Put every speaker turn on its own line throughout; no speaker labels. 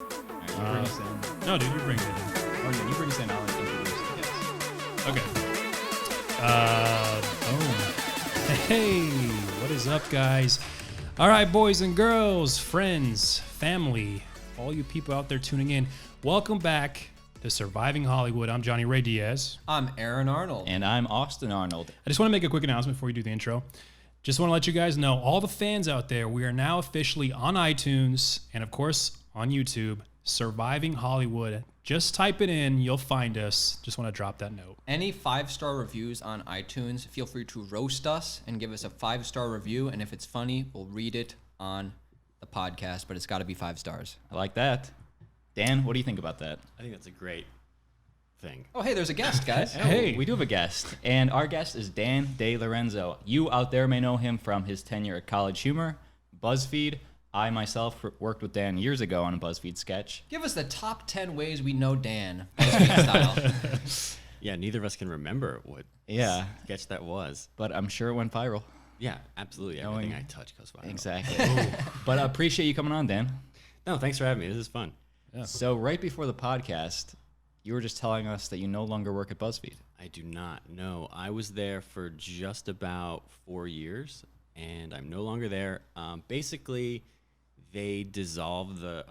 Right, you bring us in.
No, dude, you bring it in.
Oh, yeah, you bring us in. I'll introduce the guest.
Okay. Boom. Hey, what is up, guys? All right, boys and girls, friends, family, all you people out there tuning in, welcome back to Surviving Hollywood. I'm Johnny Ray Diaz.
I'm Aaron Arnold.
And I'm Austin Arnold.
I just want to make a quick announcement before we do the intro. Just want to let you guys know, all the fans out there, we are now officially on iTunes and, of course, on YouTube, Surviving Hollywood. Just type it in. You'll find us. Just want to drop that note.
Any 5-star reviews on iTunes, feel free to roast us and give us a 5-star review. And if it's funny, we'll read it on the podcast, but it's got to be 5 stars.
I like that. Dan, what do you think about that?
I think that's a great thing.
Oh, hey, there's a guest, guys.
Hey.
We do have a guest, and our guest is Dan De Lorenzo. You out there may know him from his tenure at CollegeHumor, Buzzfeed. I myself worked with Dan years ago on a Buzzfeed sketch.
Give us the top 10 ways we know Dan, Buzzfeed style.
Yeah, neither of us can remember what sketch that was.
But I'm sure it went viral.
Yeah, absolutely. Everything I touch goes viral.
Exactly. But I appreciate you coming on, Dan.
No, thanks for having me. This is fun.
Yeah.
So right before the podcast, you were just telling us that you no longer work at Buzzfeed.
I do not know. I was there for just about 4 years, and I'm no longer there. Basically, they dissolved the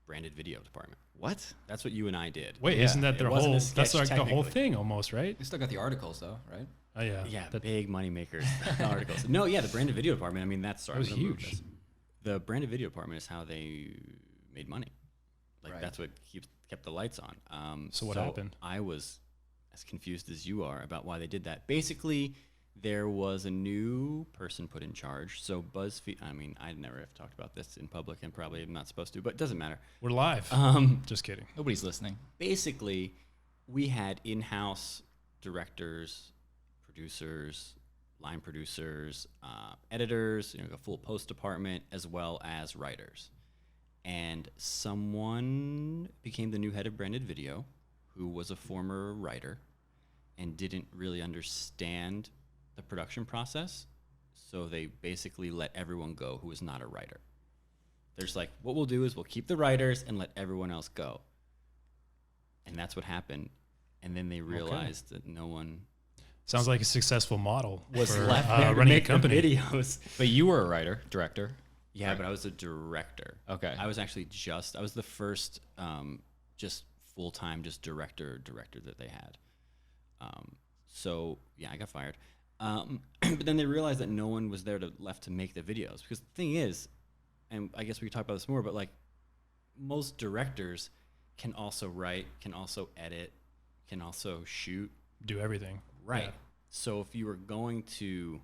branded video department.
What?
That's what you and I did.
Wait,
Yeah,
isn't that their
it wasn't
whole?
a sketch,
That's like the whole
technically.
thing, almost, right?
We still got the articles, though, right?
Oh yeah.
Yeah,
That-
big money makers articles. No, yeah, the branded video department. I mean, that's
That was huge.
The branded video department is how they made money. Like
Right.
that's what kept the lights on.
So what happened?
I was as confused as you are about why they did that. Basically, there was a new person put in charge. So BuzzFeed. I mean, I never have talked about this in public, and probably am not supposed to, but it doesn't matter.
We're live. Just kidding.
Nobody's listening.
Basically, we had in-house directors, producers, line producers, editors, a full post department, as well as writers. And someone became the new head of branded video, who was a former writer and didn't really understand the production process. So they basically let everyone go who was not a writer. There's like, what we'll do is we'll keep the writers and let everyone else go. And that's what happened. And then they realized that no one
Sounds like a successful model
was
for
left there to
running a
make the
company.
videos.
But you were a writer, director.
Yeah,
Right.
but I was a director.
Okay.
I was actually I was the first just full-time just director that they had. So yeah, I got fired. But then they realized that no one was there left to make the videos, because the thing is, and I guess we could talk about this more, but like most directors can also write, can also edit, can also shoot.
Do everything.
Right.
Yeah.
So if you were going to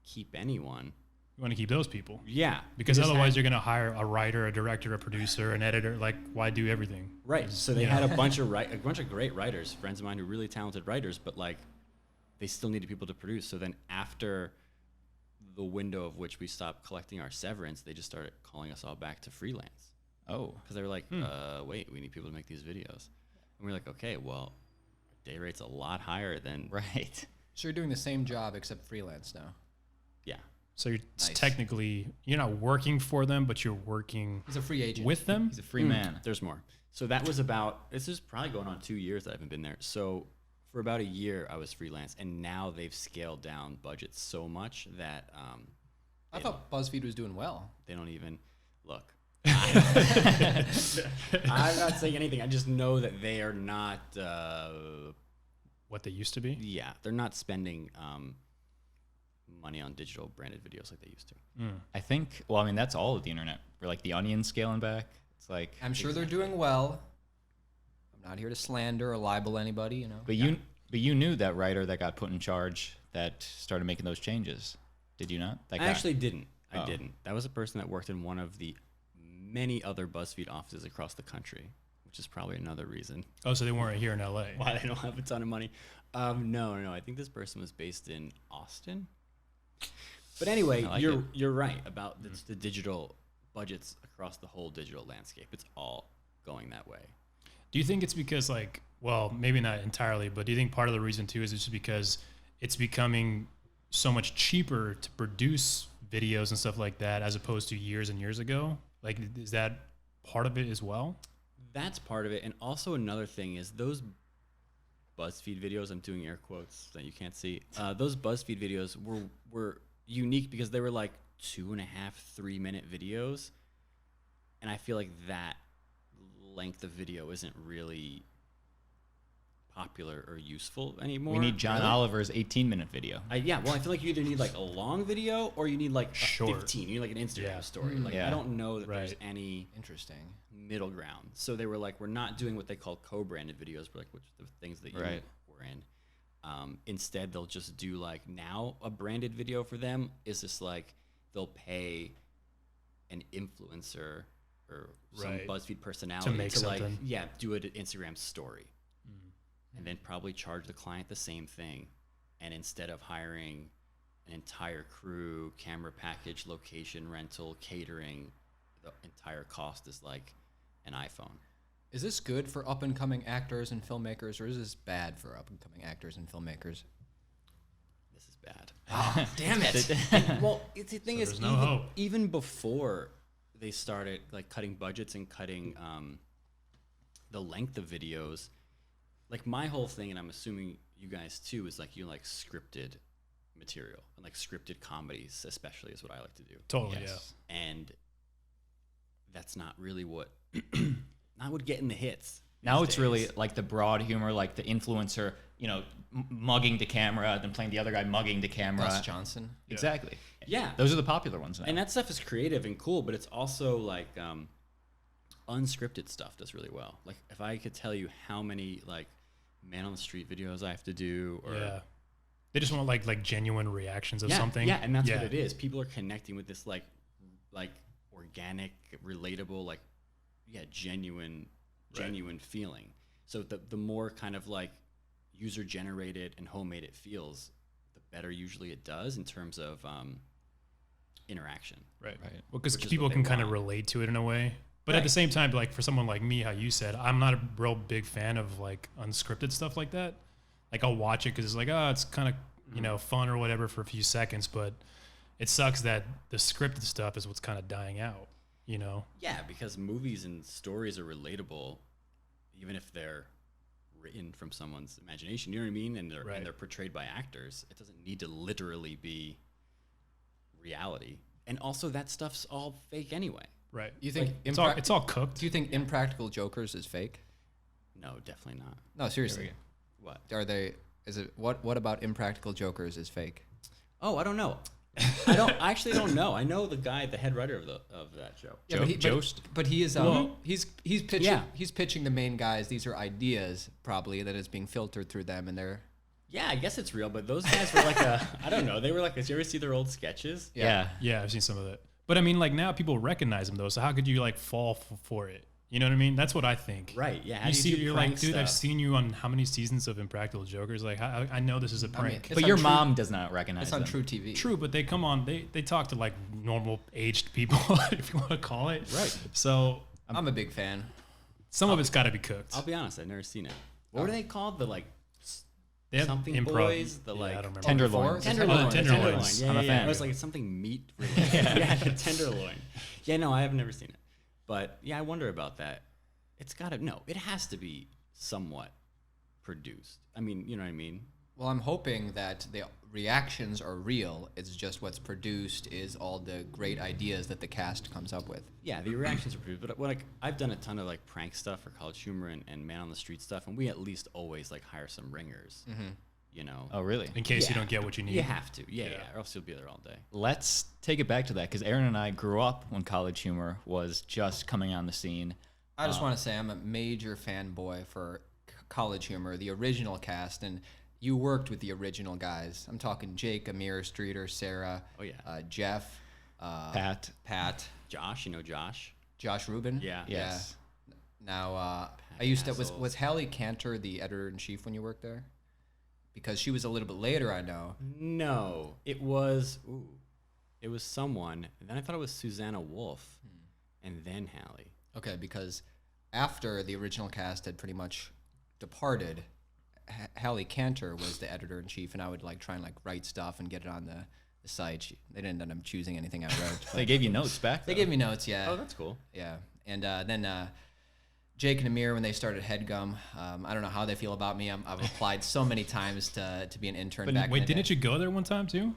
keep anyone,
You want to keep those people.
yeah,
Because
you just
otherwise
had-
you're going to hire a writer, a director, a producer, an editor. Like, why do everything?
Right. So they
Yeah.
had a bunch of great writers, friends of mine who were really talented writers, but like they still needed people to produce. So then after the window of which we stopped collecting our severance, they just started calling us all back to freelance,
Oh.
because they were like, wait, we need people to make these videos. And we're like, okay, well, day rate's a lot higher than
Right.
So you're doing the same job except freelance now.
yeah.
So you're
Nice.
technically, you're not working for them, but you're working
He's a free agent.
with them.
He's a free man.
There's more. So that was this is probably going on 2 years that I haven't been there. So for about a year I was freelance, and now they've scaled down budgets so much that
I thought BuzzFeed was doing well.
they don't even look. I'm not saying anything. I just know that they are not.
What they used to be.
Yeah, they're not spending money on digital branded videos like they used to.
I think, well, I mean, that's all of the internet. We're like the Onion scaling back. It's like,
I'm sure they're doing well. I'm not here to slander or libel anybody,
but you knew that writer that got put in charge that started making those changes. Did you not? That
I
guy?
actually didn't. I
Oh.
didn't. That was a person that worked in one of the many other BuzzFeed offices across the country, which is probably another reason
Oh, so they weren't here in LA.
why they don't have a ton of money. No. I think this person was based in Austin. But anyway,
I like
you're right about the digital budgets across the whole digital landscape. It's all going that way.
Do you think it's because, like, well, maybe not entirely, but do you think part of the reason too is just because it's becoming so much cheaper to produce videos and stuff like that as opposed to years and years ago? Like, is that part of it as well?
That's part of it. And also another thing is those BuzzFeed videos, I'm doing air quotes that you can't see. Those BuzzFeed videos were unique because they were like 2.5, 3-minute videos. And I feel like that length of video isn't really popular or useful anymore.
We need John Oliver's 18-minute video.
I feel like you either need like a long video or you need like a
Short.
15. You need like an Instagram story. Like
Yeah.
I don't know that there's
Right.
any
Interesting.
middle ground. So they were like, we're not doing what they call co-branded videos, but like which the things that you
Right.
were in. Instead, they'll just do like now a branded video for them is just like they'll pay an influencer or some
Right.
BuzzFeed personality
make
like
something.
do an Instagram story, and then probably charge the client the same thing. And instead of hiring an entire crew, camera package, location rental, catering, the entire cost is like an iPhone.
Is this good for up-and-coming actors and filmmakers, or is this bad for up-and-coming actors and filmmakers?
This is bad.
Damn it!
Well, the thing
So
is,
there's no hope.
even before they started like cutting budgets and cutting the length of videos, like my whole thing, and I'm assuming you guys too, is like you like scripted material and like scripted comedies, especially is what I like to do.
Totally,
Yes.
And that's not really what not what getting the hits.
Now
these
it's
days.
really like the broad humor, like the influencer, mugging the camera, then playing the other guy mugging the camera.
Gus Johnson.
Exactly.
Yeah.
Those are the popular ones now.
And that stuff is creative and cool, but it's also like unscripted stuff does really well. Like if I could tell you how many like man on the street videos I have to do, or
Yeah. They just want like genuine reactions of
yeah,
something.
yeah, and that's what it is. People are connecting with this like organic, relatable, like genuine feeling. So the more kind of like user generated and homemade it feels, the better usually it does in terms of interaction.
Right.
Right.
Well, because
Which is
people
what they
can kind of
want.
relate to it in a way. But at the
Right.
same time, like for someone like me, how you said, I'm not a real big fan of like unscripted stuff like that. Like I'll watch it because it's like, oh, it's kind of fun or whatever for a few seconds. But it sucks that the scripted stuff is what's kind of dying out.
Yeah, because movies and stories are relatable, even if they're written from someone's imagination. You know what I mean? And they're portrayed by actors. It doesn't need to literally be reality. And also, that stuff's all fake anyway.
Right.
You think
It's all cooked.
Do you think Impractical Jokers is fake?
No, definitely not.
No, seriously.
What?
Are they? Is it what about Impractical Jokers is fake?
Oh, I don't know. I actually don't know. I know the guy, the head writer of that show.
But he is he's pitching
Yeah.
he's pitching the main guys. These are ideas probably that is being filtered through them, and they're
Yeah, I guess it's real, but those guys were like I don't know. They were like, did you ever see their old sketches?
Yeah.
Yeah, I've seen some of it. But I mean, like now people recognize them though. So how could you like fall for it? You know what I mean? That's what I think.
Right, yeah. How
You
do
see,
do
you're
prank
like, dude, I've
stuff?
seen you on how many seasons of Impractical Jokers? Like, I know this is a prank.
It's
But
on
your
True-
mom does not recognize
it's on
them.
True TV.
True, but they come on. They talk to like normal aged people, if you want to call it.
Right.
So
I'm a big fan.
some of it's got to be cooked.
I'll be honest, I've never seen it. What were they called? The like
They have
something
improv.
boys? The
Yeah,
like
I don't remember.
Tenderloins.
Tenderloin.
Tenderloins.
Yeah,
I'm a
yeah,
fan.
It was like something meat related. yeah, tenderloin. Yeah, no, I have never seen it. But yeah, I wonder about that. It's it has to be somewhat produced. I mean, you know what I mean?
Well, I'm hoping that the reactions are real. It's just what's produced is all the great ideas that the cast comes up with.
Yeah, the reactions are produced. But like I've done a ton of like prank stuff for College Humor and Man on the Street stuff, and we at least always like hire some ringers. You know?
Oh, really?
In case you
Yeah.
don't get what you need.
You have to. Yeah, or else you'll be there all day.
Let's take it back to that because Aaron and I grew up when College Humor was just coming on the scene.
I just want to say I'm a major fanboy for College Humor, the original cast, and you worked with the original guys. I'm talking Jake, Amir, Streeter, Sarah,
Oh, yeah.
Jeff,
Pat.
Josh, you know Josh?
Josh Rubin.
Yeah.
Yes.
Yeah. Now, I used to
Castles.
was Hallie Cantor the editor-in-chief when you worked there? Because she was a little bit later, I know.
No, it was someone. And then I thought it was Susanna Wolf, and then Hallie.
Okay, because after the original cast had pretty much departed, Hallie Cantor was the editor-in-chief, and I would like try and like write stuff and get it on the site. They didn't end up choosing anything I wrote.
They gave you notes back.
They
though.
gave me notes, yeah.
Oh, that's cool.
Yeah, And then Jake and Amir, when they started HeadGum, I don't know how they feel about me. I've applied so many times to be an intern
But
back in
wait,
the
didn't
day.
you go there one time too?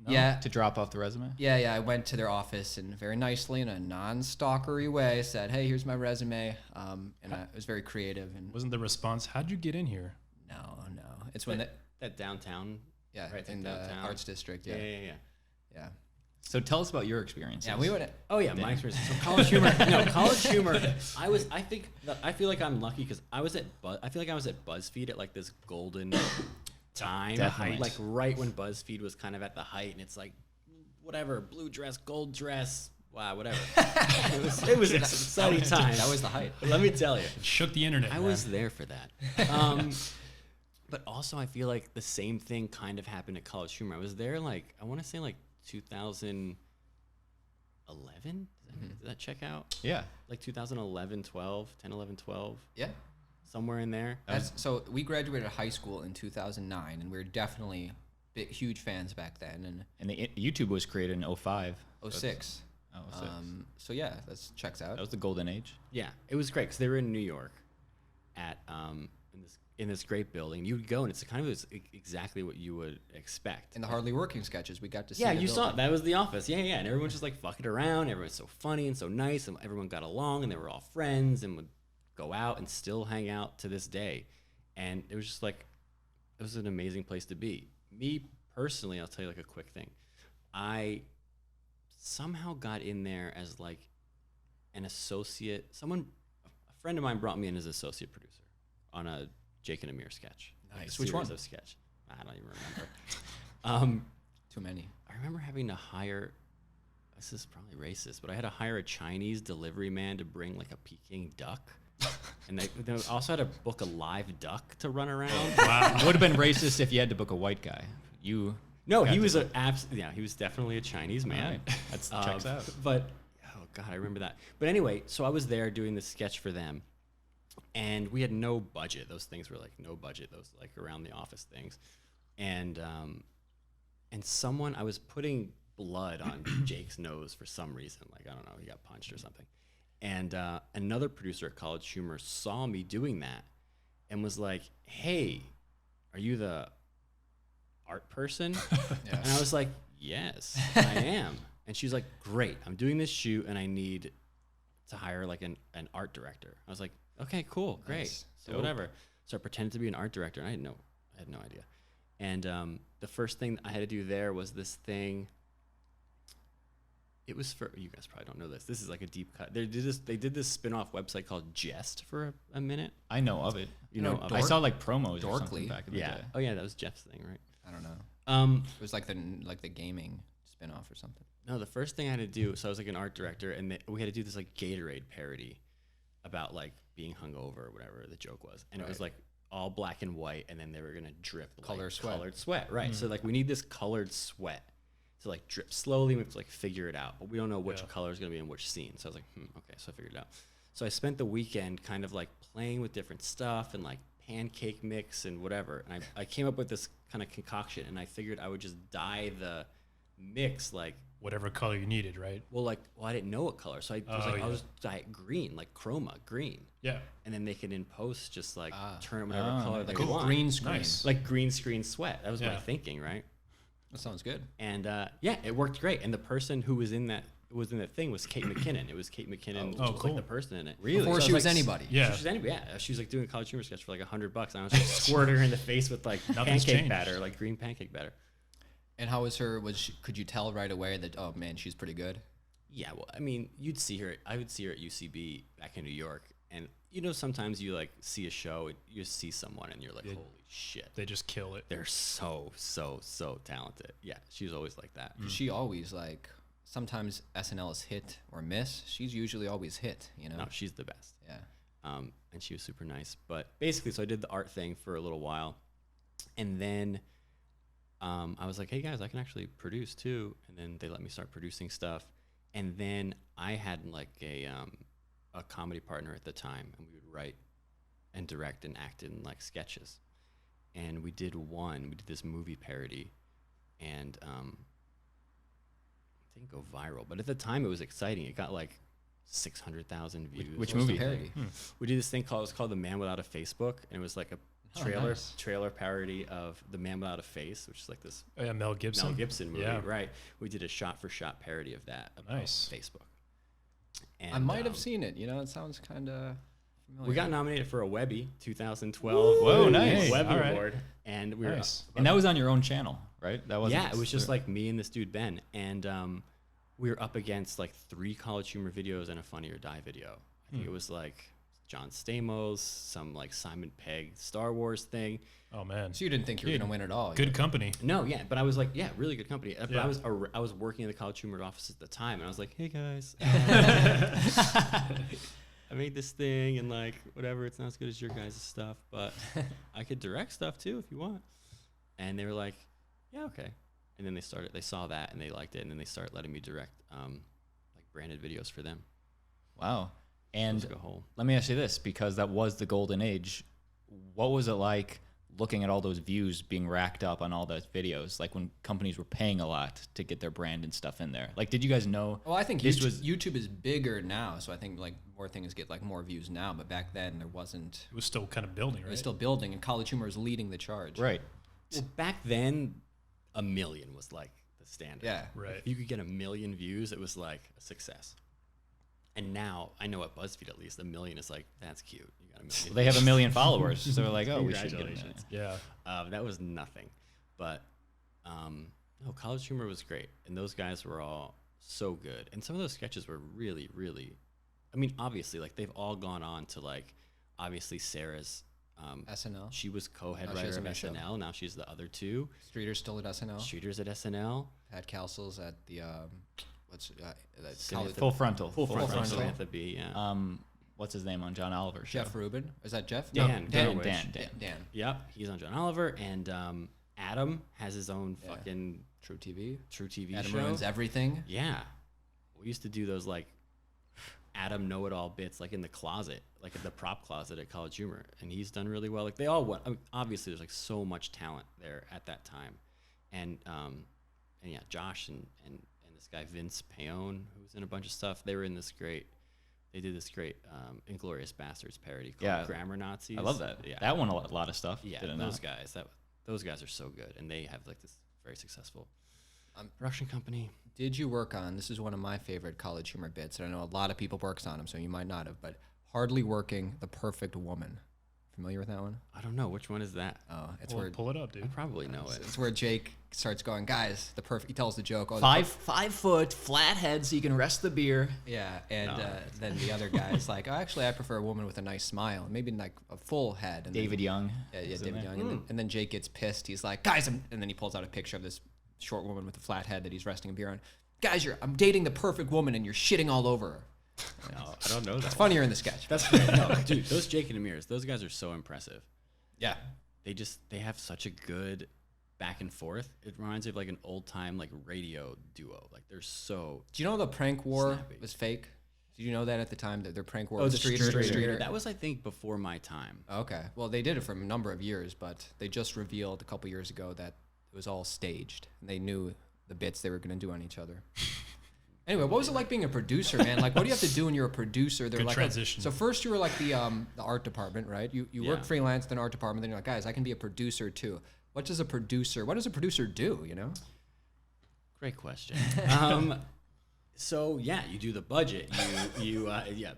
Yeah.
To drop off the resume?
Yeah. I went to their office and very nicely, in a non-stalkery way, said, "Hey, here's my resume." And it was very creative. And
Wasn't the response, how'd you get in here?
no, it's when
That downtown.
yeah,
Right,
in
like
the
downtown.
arts district.
Yeah,
Yeah,
yeah, yeah.
yeah.
So tell us about your experiences.
Yeah, we went.
Oh yeah, my experience. So College Humor. No, College Humor. I feel like I'm lucky because I feel like I was at Buzzfeed at like this golden time,
Definitely.
like right when Buzzfeed was kind of at the height, and it's like whatever, blue dress, gold dress, wow, whatever. it was an exciting time.
That was the height.
Let me tell you,
It shook the internet.
I
man.
was there for that. But also, I feel like the same thing kind of happened at College Humor. I was there like I want to say like 2011. Did that check out?
Yeah.
Like 2011, 12, 10, 11, 12,
Yeah.
somewhere in there.
So we graduated high school in 2009, and we were definitely huge fans back then.
And YouTube was created in 05.
And 06.
Oh, 06.
So yeah, that checks out.
That was the golden age.
Yeah, it was great because they were in New York at in this great building. You would go and it's kind of exactly what you would expect.
In the hardly working sketches, we got to see.
Yeah,
the
you saw
building.
it. That was the office. Yeah, yeah. And everyone's just like fucking around. Everyone's so funny and so nice, and everyone got along, and they were all friends, and would go out and still hang out to this day. And it was just like, it was an amazing place to be. Me personally, I'll tell you like a quick thing. I somehow got in there as like an associate. A friend of mine brought me in as associate producer on a Jake and Amir sketch.
Nice.
Like
Which one?
Of sketch. I don't even remember.
Too many.
I remember having to hire. This is probably racist, but I had to hire a Chinese delivery man to bring like a Peking duck, and they also had to book a live duck to run around.
Wow.
It would have been racist if you had to book a white guy.
No,
got
he
to
was
book-
he was definitely a Chinese man.
Alright. That checks out.
But oh god, I remember that. But anyway, so I was there doing this sketch for them, and we had no budget. Those things were like no budget. Those like around the office things, and someone I was putting blood on Jake's nose for some reason. Like I don't know, he got punched or something. And another producer at College Humor saw me doing that, and was like, "Hey, are you the art person?"
Yeah.
And I was like, "Yes, I am." And she's like, "Great, I'm doing this shoot and I need to hire like an art director." I was like, "Okay, cool, great."
Nice.
So
Dope.
whatever. So I pretended to be an art director, and I had no idea. And the first thing I had to do there was this thing. It was for, you guys probably don't know this. This is like a deep cut. They did this spin-off website called Jest for a minute.
I know of it.
You know of
I
it?
saw like promos or
Dorkly.
something back in the
Yeah.
day.
Oh yeah, that was Jeff's thing, right?
I don't know.
Um,
It was like the gaming spinoff or something.
No, the first thing I had to do, so I was like an art director, and we had to do this like Gatorade parody about like being hungover or whatever the joke was, and it was
Right.
like all black and white, and then they were gonna drip
Color
like,
sweat.
colored sweat, right? So like we need this colored sweat to like drip slowly. We have to like figure it out, but we don't know which
Yeah.
color is gonna be in which scene. So I was like, okay, so I figured it out. So I spent the weekend kind of like playing with different stuff and like pancake mix and whatever, and I came up with this kind of concoction, and I figured I would just dye the mix like.
Whatever color you needed, right?
Well, I didn't know what color, so I was like,
yeah.
I'll just dye it green, like chroma green,
Yeah.
and then they can in post just like turn it whatever color they
Like a
want,
green screen.
Nice.
like green screen sweat. That was my
Yeah.
thinking, right?
That sounds good.
And yeah, it worked great. And the person who was in that thing was Kate McKinnon. It was Kate McKinnon,
Oh,
was
cool.
like the person in it.
Really?
Before
So I
she was
like,
anybody.
Yeah.
She was anybody. Yeah, she was like doing a College Humor sketch for like $100, and I was like squirting her in the face with like
Nothing's
pancake
changed.
batter, like green pancake batter.
And how was her? Could you tell right away that, oh man, she's pretty good?
Yeah, well, I mean, you'd see her. I would see her at UCB back in New York, and you know, sometimes you like see a show, and you just see someone, and you're like,
Yeah.
holy shit,
They just kill it.
they're so talented. Yeah, she was always like that.
She always like. Sometimes SNL is hit or miss. She's usually always hit. You know.
No, she's the best.
Yeah.
And she was super nice. But basically, so I did the art thing for a little while, and then I was like, hey guys, I can actually produce too. And then they let me start producing stuff. And then I had like a comedy partner at the time, and we would write and direct and act in like sketches. And we did this movie parody, and it didn't go viral, but at the time it was exciting. It got like 600,000 views.
Which
What's the
movie?
parody?
We did this thing called, it was called The Man Without a Facebook, and it was like a trailer parody of The Man Without a Face, which is like this
Oh, yeah, Mel Gibson.
Mel Gibson movie,
Yeah.
right? We did a shot-for-shot parody of that about
Nice.
Facebook. And,
I might have seen it. You know, it sounds kind of familiar.
We got nominated for a Webby 2012
Whoa, nice.
Webby
All right.
Award, and we were
Nice.
And that was on your own channel, right? That wasn't.
yeah, it was just like me and this dude Ben, and we were up against like 3 College Humor videos and a Funny or Die video. I think it was like John Stamos, some like Simon Pegg Star Wars thing.
Oh man,
So you didn't think you were going to win at all?
good company.
No, yeah, but I was like, yeah, really good company. But
Yeah.
I was working in the College Humor office at the time, and I was like, hey guys, I made this thing, and like whatever, it's not as good as your guys' stuff, but I could direct stuff too if you want. And they were like, yeah, okay. And then they saw that and they liked it, and then they started letting me direct like branded videos for them.
Wow.
It
And
was like a whole.
let me ask you this, because that was the golden age. What was it like looking at all those views being racked up on all those videos? Like when companies were paying a lot to get their brand and stuff in there. Like, did you guys know?
Well, I think
this
YouTube is bigger now, so I think like more things get like more views now. But back then there wasn't.
It was still kind of building,
It
right?
was still building, and College Humor is leading the charge.
Right.
Well, back then, 1 million was like the standard.
Yeah.
right.
If you could get 1 million views, it was like a success. And now, I know at BuzzFeed at least, 1 million is like, that's cute. You got 1 million.
They have 1 million followers, so they're like, oh, we should get it.
Congratulations.
Yeah.
That was nothing. But no, College Humor was great. And those guys were all so good. And some of those sketches were really, really, I mean, obviously, like they've all gone on to like, obviously Sarah's,
SNL.
she was co-head
Oh, she has
writer of
a new show.
SNL. Now she's the other 2.
Streeter's still at SNL.
Streeter's at SNL.
Pat Castle's at the what's that
Samantha-
Full frontal.
Full front.
Frontal.
Samantha B, yeah.
What's his name on John Oliver's show?
Jeff Rubin. Is that Jeff?
Dan.
Dan.
Dan.
Dan.
Yep, he's on John Oliver, and Adam has his own
Yeah.
fucking
True TV.
True TV
Adam
show.
ruins everything.
Yeah, we used to do those like Adam know-it-all bits, like in the closet, like in the prop closet at College Humor, and he's done really well. Like they all went. I mean, obviously, there's like so much talent there at that time, and yeah, Josh and this guy Vince Paone, who was in a bunch of stuff. They were in this great. They did this great Inglorious Bastards parody called
Yeah.
Grammar Nazis.
I love that.
Yeah,
That won a lot of stuff.
yeah,
did it
those
not?
guys. Those guys are so good, and they have like this very successful
Um,
production company.
Did you work on? This is one of my favorite College Humor bits, and I know a lot of people works on them, so you might not have. But hardly working, the perfect woman. Familiar with that one?
I don't know which one is that.
Oh, it's
Well,
where
pull it up,
I
dude.
probably know it.
it's where Jake starts going, guys. The perfect. He tells the joke. Oh, the
5 foot, flat head, so you can rest the beer.
Yeah, and then the other guy is like, oh, actually, I prefer a woman with a nice smile, maybe like a full head. And
David Young.
yeah,
is in
David
there.
Young. And then Jake gets pissed. He's like, guys, and then he pulls out a picture of this short woman with a flat head that he's resting a beer on. Guys, I'm dating the perfect woman, and you're shitting all over her.
No, I don't know that.
It's funnier in the sketch.
That's no, dude. Those Jake and Amirs, those guys are so impressive.
Yeah.
They have such a good back and forth. It reminds me of like an old time like radio duo. Like they're so.
Do you know the prank war
Snappy.
was fake? Did you know that at the time that their prank war
Oh,
was
the
Streeter?
Streeter. That was I think before my time.
Okay. Well, they did it for a number of years, but they just revealed a couple years ago that it was all staged, and they knew the bits they were going to do on each other. Anyway, what was it like being a producer, man? Like, what do you have to do when you're a producer? They're
Good
like,
transition.
So first you were like the art department, right? You work
Yeah.
freelance, then art department, then you're like, guys, I can be a producer too. What does a producer do? You know?
Great question. So yeah, you do the budget. You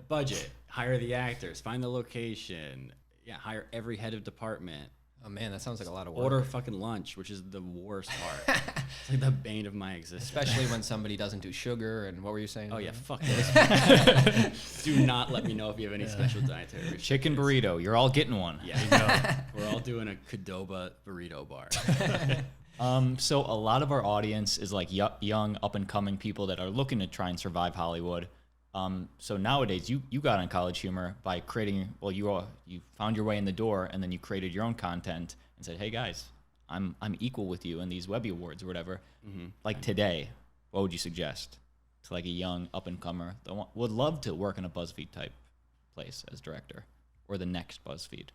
budget. Hire the actors. Find the location. Yeah, hire every head of department.
Oh man, that sounds like a lot of work.
Order fucking lunch, which is the worst part. It's like the bane of my existence.
Especially when somebody doesn't do sugar. And what were you saying?
Oh yeah, fuck this. Do not let me know if you have any special dietary restrictions.
Chicken burrito. You're all getting one.
Yeah, we're all doing a Qdoba burrito bar.
So a lot of our audience is like young, up and coming people that are looking to try and survive Hollywood. So nowadays, you got on College Humor by creating. Well, you found your way in the door, and then you created your own content and said, "Hey guys, I'm equal with you in these Webby Awards or whatever."
Mm-hmm.
Like today, what would you suggest to like a young up and comer that would love to work in a BuzzFeed type place as director or the next BuzzFeed?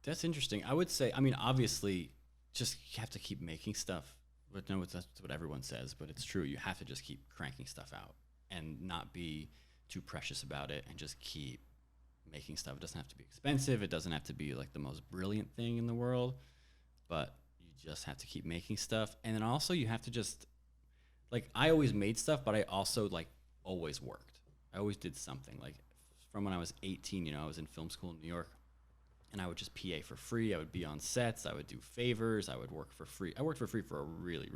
That's interesting. I would say, I mean, obviously, just have to keep making stuff. But no, that's what everyone says, but it's true. You have to just keep cranking stuff out and not be too precious about it and just keep making stuff. It doesn't have to be expensive. It doesn't have to be like the most brilliant thing in the world, but you just have to keep making stuff. And then also you have to just, like, I always made stuff, but I also like always worked. I always did something. Like from when I was 18, you know, I was in film school in New York, and I would just PA for free. I would be on sets. I would do favors. I would work for free. I worked for free for a really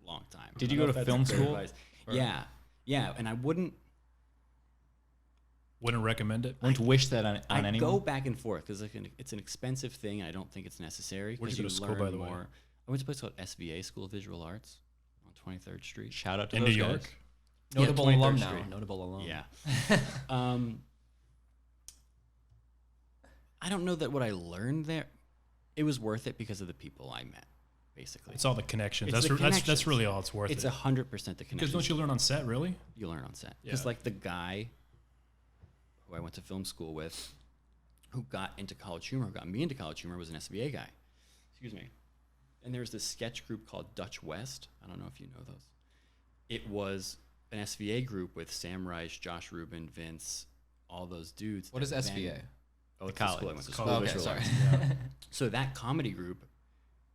long time.
Did you go to film school?
Yeah. Yeah. And I wouldn't
recommend it.
Wouldn't wish that on
I
anyone.
go back and forth because it's an expensive thing, and I don't think it's necessary.
Where'd you go to school,
learn
by the way?
more. I went to a place called SVA, School of Visual Arts, on 23rd Street.
Shout out to
In
those
New
guys.
York?
Notable
23rd
alum
Street.
now. Notable alum.
Yeah. I don't know that what I learned there, it was worth it because of the people I met, basically.
It's all the connections.
It's the
That's
connections.
really all it's worth.
It's
it.
100% the
Because
connection.
don't you learn on set, really?
You learn on set.
Yeah.
Because like the guy who I went to film school with, who got into College Humor, who got me into College Humor, was an SVA guy. Excuse me. And there was this sketch group called Dutch West. I don't know if you know those. It was an SVA group with Sam Reich, Josh Rubin, Vince, all those dudes.
What is
And then-
SVA?
Oh, it's
college.
the school I went to.
It's
School
college.
of
Okay,
Visual
sorry.
Arts. So that comedy group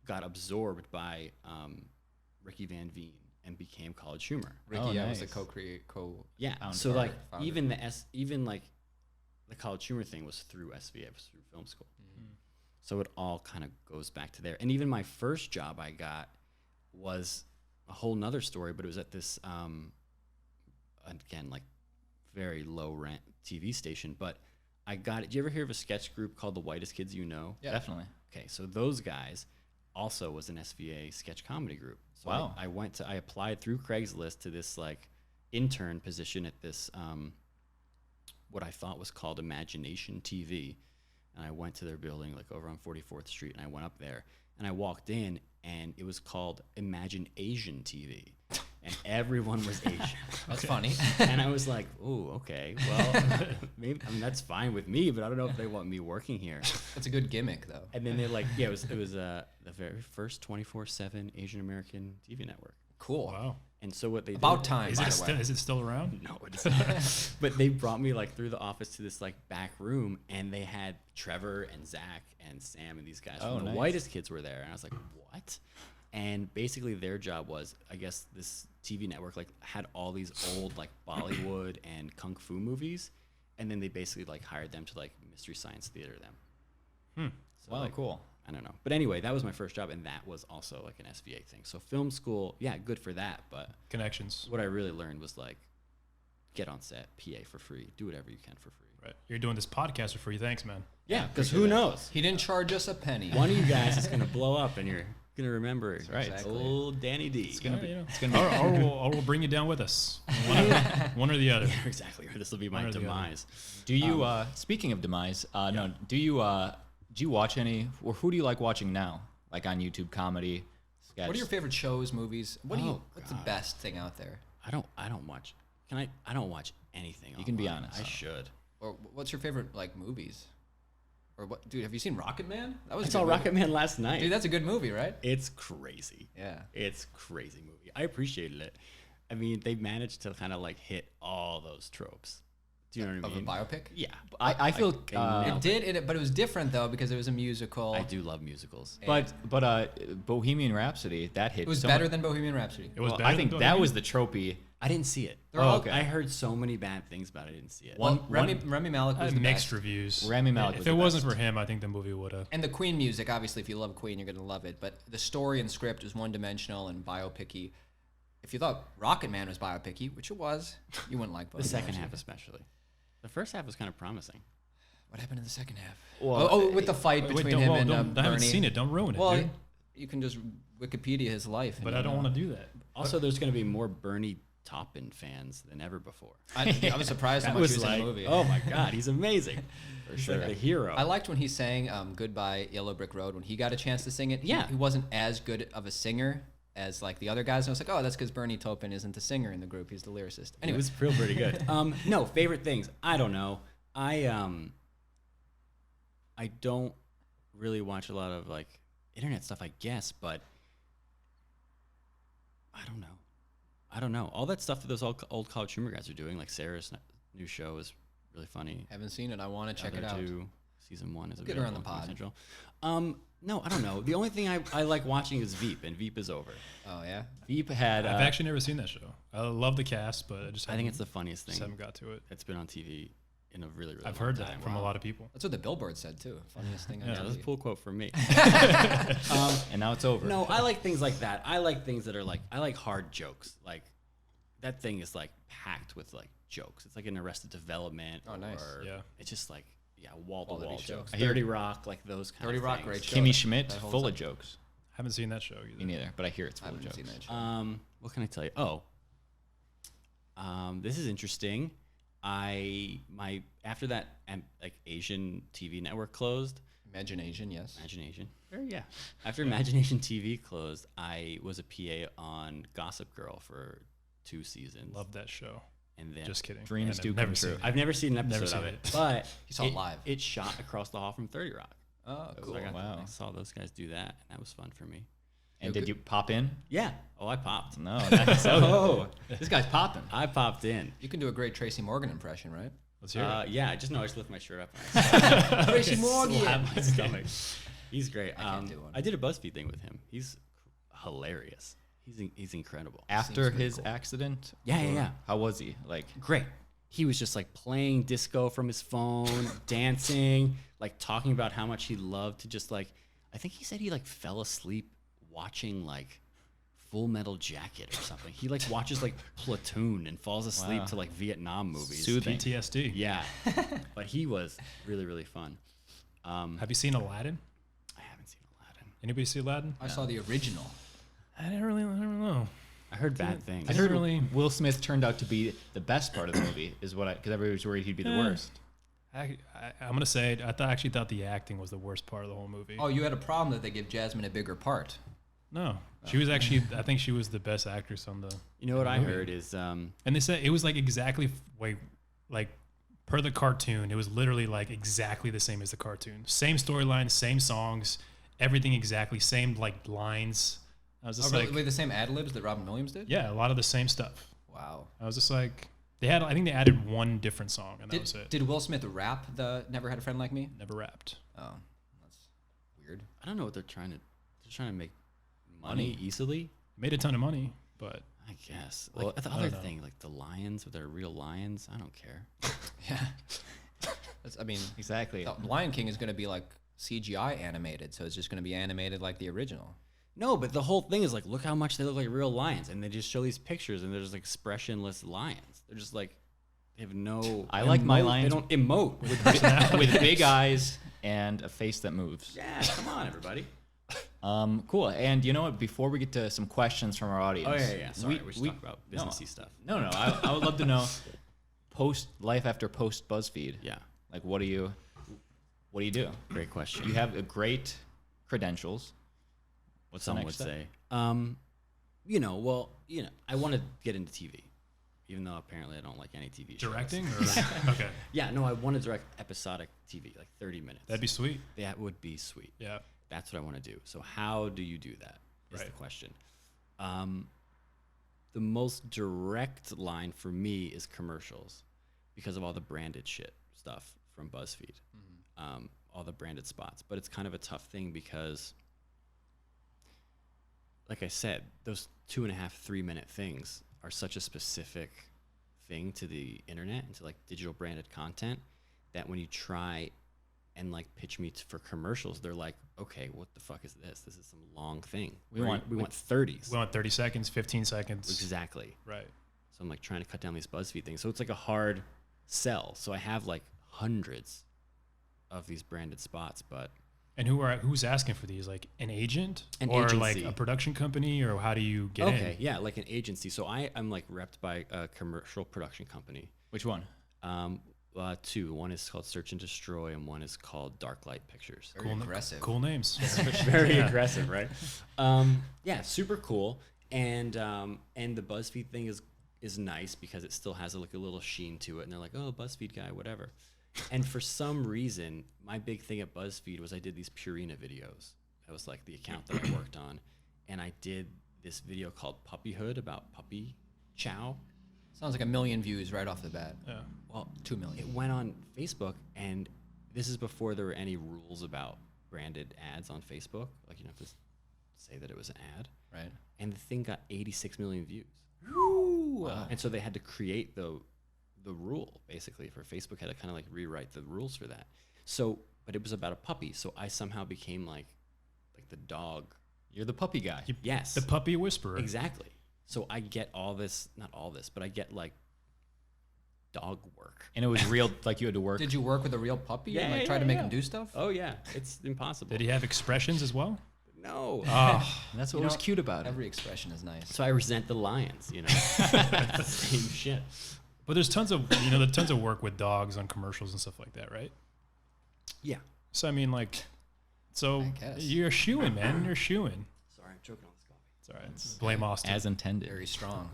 got absorbed by Ricky Van Veen and became College Humor.
Ricky,
Oh,
was the
nice.
Yeah.
Founder.
So like
Founder.
even like the College Humor thing was through SVA, it was through film school. So it all kind of goes back to there. And even my first job I got was a whole nother story, but it was at this again like very low rent TV station. But I got it. Did you ever hear of a sketch group called The Whitest Kids You Know?
Yeah.
Definitely.
Okay, so those guys also was an SVA sketch comedy group. So
Wow.
I applied through Craigslist to this like intern position at this what I thought was called Imagination TV, and I went to their building like over on 44th Street, and I went up there and I walked in, and it was called Imagine Asian TV, and everyone was Asian.
That's funny.
And I was like, "Ooh, okay, well, maybe that's fine with me, but I don't know if they want me working here."
That's a good gimmick, though.
And then they're like, "Yeah, it was the very first 24/7 Asian American TV network."
Cool.
Wow.
And so what they
About
did,
time, by the way.
Is it still around?
No, it's not. But they brought me like through the office to this like back room, and they had Trevor and Zach and Sam and these guys
Oh,
from the
nice.
Whitest Kids were there, and I was like, "What?" And basically their job was, I guess this TV network like had all these old like Bollywood and kung fu movies, and then they basically like hired them to like Mystery Science Theater them. So,
Wow,
like,
cool.
I don't know. But anyway, that was my first job, and that was also like an SVA thing. So film school, yeah, good for that. But
Connections.
what I really learned was like, get on set, PA for free, do whatever you can for free.
Right. You're doing this podcast for free. Thanks, man.
Yeah, because who knows?
He didn't charge us a penny.
One of you guys is going to blow up, and you're going to remember
right.
Exactly.
old Danny D.
It's gonna
Yeah,
be.
you know.
It's gonna be.
or we'll bring you down with us. One or the other.
Yeah, exactly. This will be
One
my
or the other.
demise.
Do you? Speaking of demise, no. Do you watch any, or who do you like watching now? Like on YouTube, comedy, sketch.
What are your favorite shows, movies? What's the
God.
best thing out there?
I don't watch. I don't watch anything.
You can be
online.
honest.
I should.
Or what's your favorite like movies? Or what, dude? Have you seen Rocket Man? That was
I
a
saw
good movie.
Rocket Man last night.
Dude, that's a good movie, right?
It's crazy.
Yeah.
It's crazy movie. I appreciated it. I mean, they managed to kind of like hit all those tropes. Do you know what I
Of
mean?
a biopic.
Yeah.
I feel.
they nailed
It did, but it was different though because it was a musical.
I do love musicals.
but Bohemian Rhapsody that hit.
It was
so
better
much.
than Bohemian Rhapsody.
It was
Well,
better
I think
than
that
Bohemian?
was the tropey.
I didn't see it.
They're all-
okay.
I heard so many bad things about it. I didn't see it.
One-
Rami Malek
I
was
had
the
mixed
best.
reviews.
Rami Malek
If
was
it
the
wasn't
best.
for him, I think the movie would have.
And the Queen music, obviously, if you love Queen, you're gonna love it. But the story and script was one-dimensional and biopic-y. If you thought Rocket Man was biopic-y, which it was, you wouldn't like
The
Bohemian
second
Rhapsody.
half, especially. The first half was kind of promising.
What happened in the second half?
Well,
with the fight
Wait,
between
don't,
him
well,
and
don't, I haven't
Bernie.
seen it. Don't ruin it,
Well,
dude.
you can just Wikipedia his life.
But I don't want to do that.
Also, there's going to be more Bernie Taupin fans than ever before.
I was surprised how
That
much he
was
was
like,
in the movie.
oh my God, he's amazing.
For sure.
Like the hero.
I liked when he sang "Goodbye Yellow Brick Road" when he got a chance to sing it.
Yeah.
he wasn't as good of a singer as like the other guys. And I was like, oh, that's because Bernie Taupin isn't the singer in the group; he's the lyricist.
It
Anyway,
was pretty good. No, favorite things. I don't know. I don't really watch a lot of like internet stuff, I guess, but I don't know. All that stuff that those old College Humor guys are doing, like Sarah's new show is really funny.
Haven't seen it. I want to check it
Other
out.
two, season 1 is
We'll get her on
available
the
Comedy
pod.
Central. No, I don't know. The only thing I like watching is Veep, and Veep is over.
Oh yeah.
Veep had.
I've actually never seen that show. I love the cast, but
I think it's the funniest
just
thing
haven't got to it.
that's been on TV in a really, really
I've
long
heard
time.
that from a lot of people.
That's what the billboard said too. Funniest thing on
Yeah, that's a
TV.
cool quote from me.
and now it's over.
No, I like things like that. I like things that are like, I like hard jokes. Like, that thing is like packed with like jokes. It's like an Arrested Development.
Oh, nice.
Or
Yeah.
It's just like, wall to
Quality
wall
show.
jokes.
I hear
30 Rock, like those kind
30
of
Rock,
things.
great show.
Kimmy
that-
Schmidt,
that holds
full
up.
of jokes.
Haven't seen that show either.
Me neither, but I hear it's
I
full of
haven't
jokes.
seen that show.
What can I tell you? This is interesting. After that like Asian TV network closed,
Imagination, yes.
Imagination. Yeah. After Imagination TV closed, I was a PA on Gossip Girl for 2 seasons.
Love that show.
And then
Just kidding.
Dreams
I've
do
never
come
seen
true.
it.
I've never seen an
Never
episode of
seen
it,
it.
but
You saw it live.
It shot across the hall from 30 Rock.
Oh,
So
cool.
I
Wow.
saw those guys do that, and that was fun for me.
And
Okay.
did you pop in?
Yeah. Oh, I popped.
No. Nice. Oh, this guy's popping.
I popped in.
You can do a great Tracy Morgan impression, right?
Let's hear it.
Yeah, I just lift my shirt up.
Tracy Morgan.
Slap my stomach. He's great.
I can't do one.
I did a BuzzFeed thing with him. He's hilarious. He's incredible.
After
Seems pretty
his
cool.
accident?
Yeah, yeah,
Or
yeah.
How was he? Like,
Great. He was just like playing disco from his phone, dancing, like talking about how much he loved to just like, I think he said he like fell asleep watching like Full Metal Jacket or something. He like watches like Platoon and falls asleep
Wow.
to like Vietnam movies.
Soothing.
PTSD.
Yeah. But he was really, really fun.
Have you seen Aladdin?
I haven't seen Aladdin.
Anybody see Aladdin?
I saw the original.
I don't know.
I heard bad things.
I
didn't
heard
really-
Will Smith turned out to be the best part of the movie, is what because everybody was worried he'd be the worst.
I'm gonna say it. Actually thought the acting was the worst part of the whole movie.
Oh, you had a problem that they give Jasmine a bigger part.
No, she was actually. I think she was the best actress on the.
You know what I
movie.
heard is
And they said it was like exactly like per the cartoon. It was literally like exactly the same as the cartoon. Same storyline, same songs, everything exactly same like lines. I was just
Oh, really?
like,
Wait, the same ad libs that Robin Williams did?
yeah, a lot of the same stuff.
Wow.
I was just like, I think they added one different song, and that was it.
Did Will Smith rap the "Never Had a Friend Like Me"?
Never rapped.
Oh, that's weird.
I don't know what they're trying to make money easily.
Made a ton of money, but
I guess.
Well,
Like the
I
other
don't know.
thing, like the lions with their real lions, I don't care.
Yeah. I mean,
Exactly.
the Lion King is going to be like CGI animated, so it's just going to be animated like the original.
No, but the whole thing is like, look how much they look like real lions, and they just show these pictures, and they're just like expressionless lions. They're just like they have no.
I like my
emote-
lions
They don't emote.
with big eyes and a face that moves.
Yeah, come on, everybody.
Cool. And you know what? Before we get to some questions from our audience.
Oh yeah. Sorry, we should talk about
no.
businessy stuff.
No. I would love to know life after post BuzzFeed.
Yeah,
Like, what do you do?
great question.
You have a great credentials. What's the
Some
next
would
step?
say. I want to get into TV, even though apparently I don't like any TV shows.
directing or okay,
Yeah, no, I want to direct episodic TV, like 30 minutes.
that'd be sweet.
That would be sweet.
Yeah.
That's what I want to do. So how do you do that? Is the
Right.
question. The most direct line for me is commercials, because of all the branded stuff from BuzzFeed, all the branded spots. But it's kind of a tough thing because, like I said, those 2.5, 3 minute things are such a specific thing to the internet and to like digital branded content that when you try and like pitch me for commercials, they're like, okay, what the fuck is this? This is some long thing. We want 30s.
We want 30 seconds, 15 seconds.
Exactly.
Right.
So I'm like trying to cut down these BuzzFeed things. So it's like a hard sell. So I have like hundreds of these branded spots, but
And who's asking for these? Like an agent
An
or
agency.
like a production company, or how do you get
okay,
in?
yeah, like an agency. So I'm like repped by a commercial production company.
Which one?
Two. One is called Search and Destroy, and one is called Darklight Pictures.
Very aggressive.
Cool names.
Very aggressive, right? Yeah, super cool. And the BuzzFeed thing is nice because it still has like a little sheen to it, and they're like, oh, BuzzFeed guy, whatever. And for some reason, my big thing at BuzzFeed was I did these Purina videos. That was like the account that I worked on, and I did this video called Puppyhood about puppy chow.
Sounds like 1 million views right off the bat.
Yeah.
Well,
2 million.
it went on Facebook, and this is before there were any rules about branded ads on Facebook. Like, you don't have to say that it was an ad.
Right.
And the thing got 86 million views.
Wow.
And so they had to create the rule, basically, for Facebook had to kind of like rewrite the rules for that. So, but it was about a puppy, so I somehow became like the dog.
You're the puppy guy.
Yes.
The puppy whisperer.
Exactly. So I get all this, not all this, but I get like dog work.
And it was real, like you had to work.
Did you work with a real puppy
Yeah,
and like
yeah,
try to make
yeah.
him do stuff?
Oh yeah, it's impossible.
Did he have expressions as well?
No.
Oh,
And that's what
You
was
know,
cute about it.
Every expression is nice.
So I resent the lions, you know. It's the same shit.
but there's tons of work with dogs on commercials and stuff like that, right?
Yeah.
So I mean, like, so
I guess.
you're shooing, man. You're shooing.
Sorry, I'm choking on this coffee.
It's all right. Blame Austin.
As intended.
Very strong.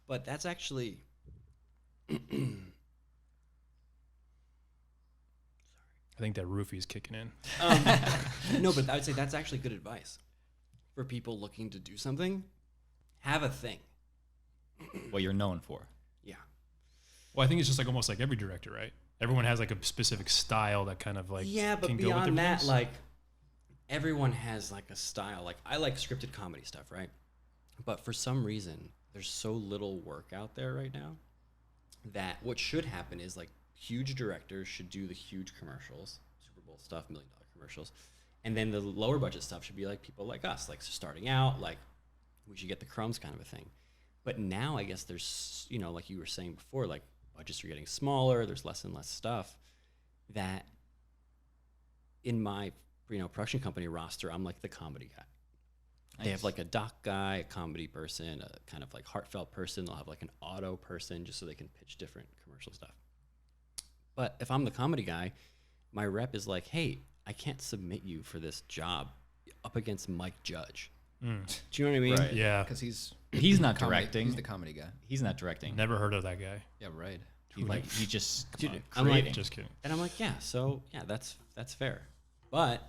But that's actually
I think that roofie's kicking in.
no, but I would say that's actually good advice for people looking to do something. Have a thing.
What you're known for.
Yeah.
Well, I think it's just like almost like every director, right? Everyone has like a specific style that kind of like
Yeah, but
can go with
beyond
their
that,
voice.
like everyone has like a style. Like I like scripted comedy stuff, right? But for some reason, there's so little work out there right now that what should happen is like huge directors should do the huge commercials, Super Bowl stuff, $1 million commercials, and then the lower budget stuff should be like people like us, like starting out, like we should get the crumbs kind of a thing. But now I guess there's, you know, like you were saying before, like budgets are getting smaller, there's less and less stuff that in my, you know, production company roster, I'm like the comedy guy. They have like a doc guy, a comedy person, a kind of like heartfelt person. They'll have like an auto person just so they can pitch different commercial stuff. But if I'm the comedy guy, my rep is like, hey, I can't submit you for this job up against Mike Judge. Do you know what I mean?
Right.
Yeah,
Because he's
Not directing.
He's the comedy guy.
He's not directing.
never heard of that guy.
Yeah, right.
He just
Dude,
come on,
I'm like-
creating.
Just kidding.
And I'm like, yeah, so yeah, that's fair. But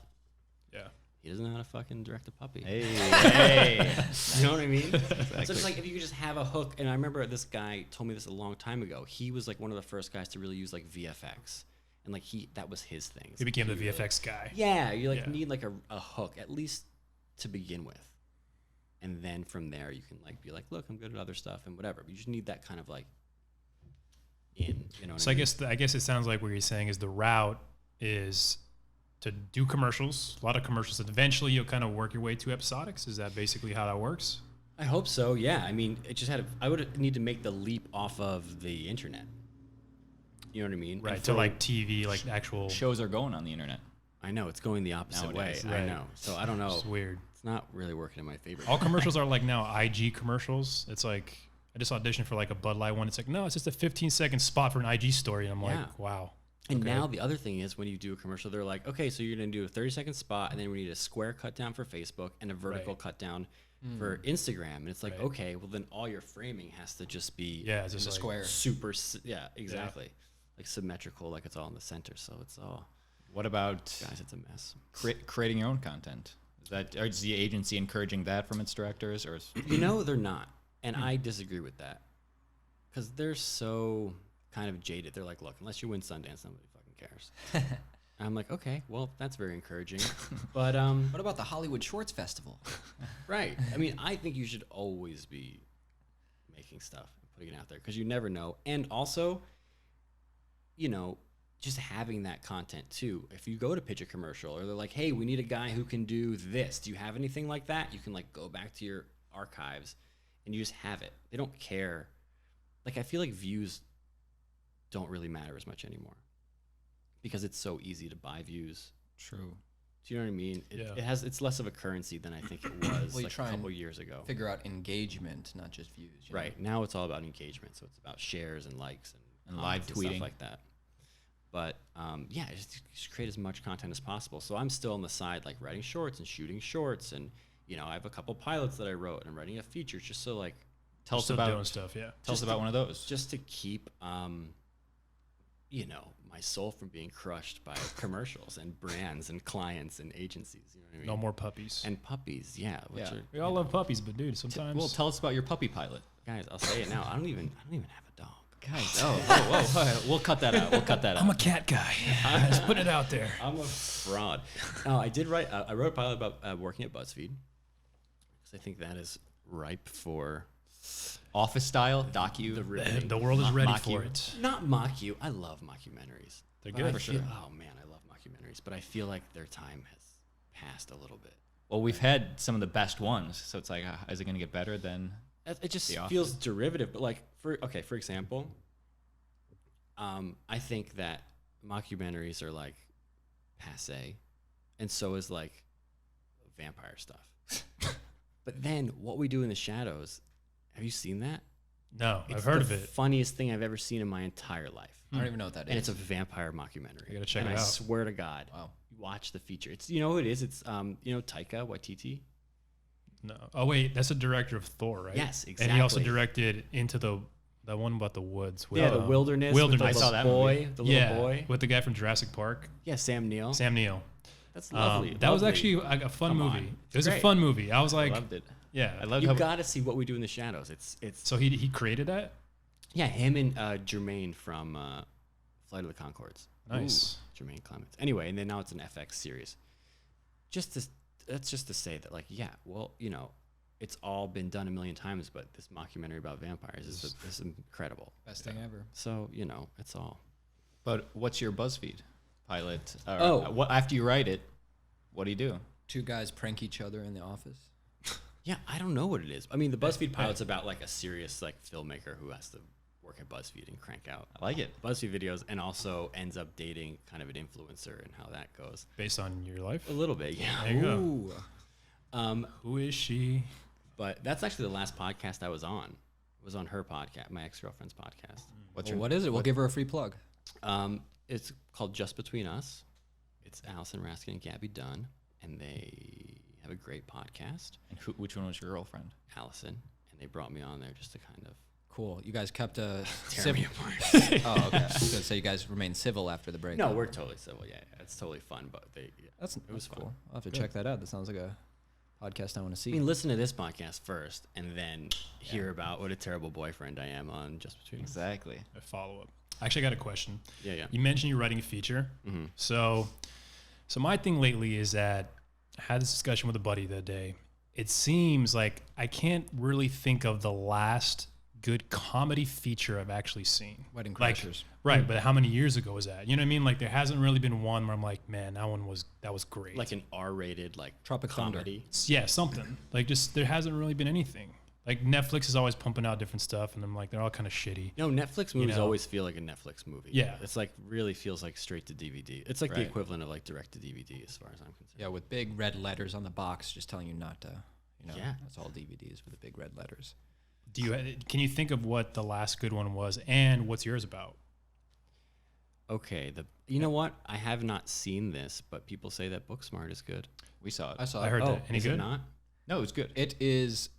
Yeah.
he doesn't know how to fucking direct a puppy.
Hey, hey.
You know what I mean? So it's like if you could just have a hook. And I remember this guy told me this a long time ago. He was like one of the first guys to really use like VFX, and like that was his thing.
He became the
really-
VFX guy.
Yeah, you like
Yeah.
need like a hook at least to begin with, and then from there you can like be like, look, I'm good at other stuff and whatever. But you just need that kind of like in, you know. What
So
I
I
mean?
guess it sounds like what you're saying is the route is to do commercials, a lot of commercials, and eventually you'll kind of work your way to episodics. Is that basically how that works?
I hope so. Yeah, I mean, it just I would need to make the leap off of the internet. You know what I mean?
Right,
And
to
for-
like TV, like actual.
Shows are going on the internet.
I know it's going the opposite
Nowadays,
way.
right.
I know. So I don't know.
It's weird.
It's not really working in my favor.
All commercials are like now IG commercials. It's like I just auditioned for like a Bud Light one. It's like, no, it's just a 15-second spot for an IG story. And I'm
Yeah.
like, wow.
And
okay.
now the other thing is when you do a commercial, they're like, okay, so you're going to do a 30-second spot, and then we need a square cut down for Facebook and a vertical
Right.
cut down for Instagram. And it's like,
Right.
okay, well then all your framing has to just be
Yeah, it's just
The
like,
square.
super, yeah, exactly. Like symmetrical, like it's all in the center. So it's all,
What about
guys, it's a mess.
creating your own content? Or is the agency encouraging that from its directors, or is,
You know, they're not. And I disagree with that. Because they're so kind of jaded. They're like, look, unless you win Sundance, nobody fucking cares. And I'm like, okay, well, that's very encouraging. But,
What about the Hollywood Shorts Festival?
right. I mean, I think you should always be making stuff and putting it out there because you never know. And also, you know, just having that content too. If you go to pitch a commercial or they're like, hey, we need a guy who can do this. Do you have anything like that? You can like go back to your archives and you just have it. They don't care. Like, I feel like views don't really matter as much anymore because it's so easy to buy views.
true?
Do you know what I mean?
Yeah.
It's less of a currency than I think it was
Well, you
like
try
a
and
couple years ago.
Figure out engagement, not just views. you know?
Right. Now it's all about engagement. So it's about shares and likes and
live
comments and stuff
tweeting.
like that. But yeah, just create as much content as possible. So I'm still on the side, like writing shorts and shooting shorts. And, you know, I have a couple pilots that I wrote and I'm writing a feature just so like,
Tell us
still
about
doing stuff. Yeah.
tell us about one of those.
just to keep, you know, my soul from being crushed by commercials and brands and clients and agencies. You know what I mean?
No more puppies.
And puppies, yeah. Which
Yeah.
are,
We all love puppies, but dude, sometimes.
Well, tell us about your puppy pilot.
guys, I'll say it now. I don't even have a dog.
Guys, whoa. We'll cut that out. We'll cut that out.
I'm a cat guy. Just put it out there.
I'm a fraud. No, I did write. I wrote a pilot about working at Buzzfeed because I think that is ripe for
Office style docu.
The world is ready
mock
for
you.
it.
not mock you. I love mockumentaries.
They're
But
good.
I
For
feel-
sure.
Oh man, I love mockumentaries, but I feel like their time has passed a little bit.
Well, we've had some of the best ones, so it's like, is it going to get better than?
It just
The
feels derivative. But like for example, I think that mockumentaries are like passe, and so is like vampire stuff. But then what we do in the shadows, have you seen that?
No, I've
It's
heard
the
of it.
funniest thing I've ever seen in my entire life.
I don't even know what that is.
And it's a vampire mockumentary.
I gotta check
and
it
I
out.
swear to God,
Wow.
watch the feature. It's you know who it is. It's Taika Waititi.
No. Oh wait, that's a director of Thor, right?
Yes,
And he also
exactly.
directed Into the one about the woods. With,
Yeah, the wilderness.
Wilderness.
With
I
the
saw
little
that
boy.
movie.
The little boy.
with the guy from Jurassic Park,
Yeah, Sam Neill.
Sam Neill.
That's lovely.
That was
lovely.
actually like a fun
Come on.
movie. It was a
Great.
fun movie. I was
I
like,
loved it.
yeah.
I loved
You
how
got to see what we do in the shadows. It's
So he created that.
yeah, him and Jermaine from Flight of the Conchords.
Nice.
Jermaine Clements. Anyway, and then now it's an FX series. That's just to say that, like, yeah, well, you know, it's all been done a million times, but this mockumentary about vampires is incredible.
Best thing ever.
So, you know, it's all.
But what's your BuzzFeed pilot? Or,
Oh.
what after you write it, what do you do?
Two guys prank each other in the office.
Yeah, I don't know what it is. I mean, the BuzzFeed pilot's about like a serious like filmmaker who has to work at BuzzFeed and crank out
I like it.
BuzzFeed videos, and also ends up dating kind of an influencer and how that goes.
Based on your life.
A little bit, yeah.
There you go.
Ooh.
Who is she?
But that's actually the last podcast I was on. It was on her podcast, my ex-girlfriend's podcast.
What's
Well,
your
what is it? We'll give her a free plug.
It's called Just Between Us. It's Allison Raskin and Gabby Dunn, and they have a great podcast.
and which one was your girlfriend?
Allison, and they brought me on there just to kind of
Cool. You guys kept a
tear me
civil.
apart.
Oh, okay. I was gonna say you guys remained civil after the break.
No, we're totally civil. Yeah, it's totally fun, but it was
that's
fun.
cool. I'll have to check that out. That sounds like a podcast I want to see.
I mean, listen to this podcast first, and then hear about what a terrible boyfriend I am on Just Between Us.
Exactly.
A follow up. Actually, I got a question.
Yeah.
You mentioned you're writing a feature.
Mm-hmm.
So my thing lately is that I had this discussion with a buddy the other day. It seems like I can't really think of the last good comedy feature I've actually seen.
Wedding
Like,
Crashers.
right, but how many years ago was that? You know what I mean? Like there hasn't really been one where I'm like, man, that was great.
Like an R-rated like
Tropic Thunder.
comedy.
Yeah, something. Like just there hasn't really been anything. Like Netflix is always pumping out different stuff, and I'm like, they're all kind of shitty.
No, Netflix movies
know?
always feel like a Netflix movie.
Yeah.
It's like really feels like straight to DVD. It's like the
Right.
equivalent of like direct to DVD as far as I'm concerned.
Yeah, with big red letters on the box, just telling you not to. You know,
Yeah.
that's all DVDs with the big red letters.
Can you think of what the last good one was, and what's yours about?
Okay, you know what? I have not seen this, but people say that Booksmart is good.
We saw it.
I saw.
I heard
Oh,
that. Any
is
good?
it not?
No, it was good.
It is.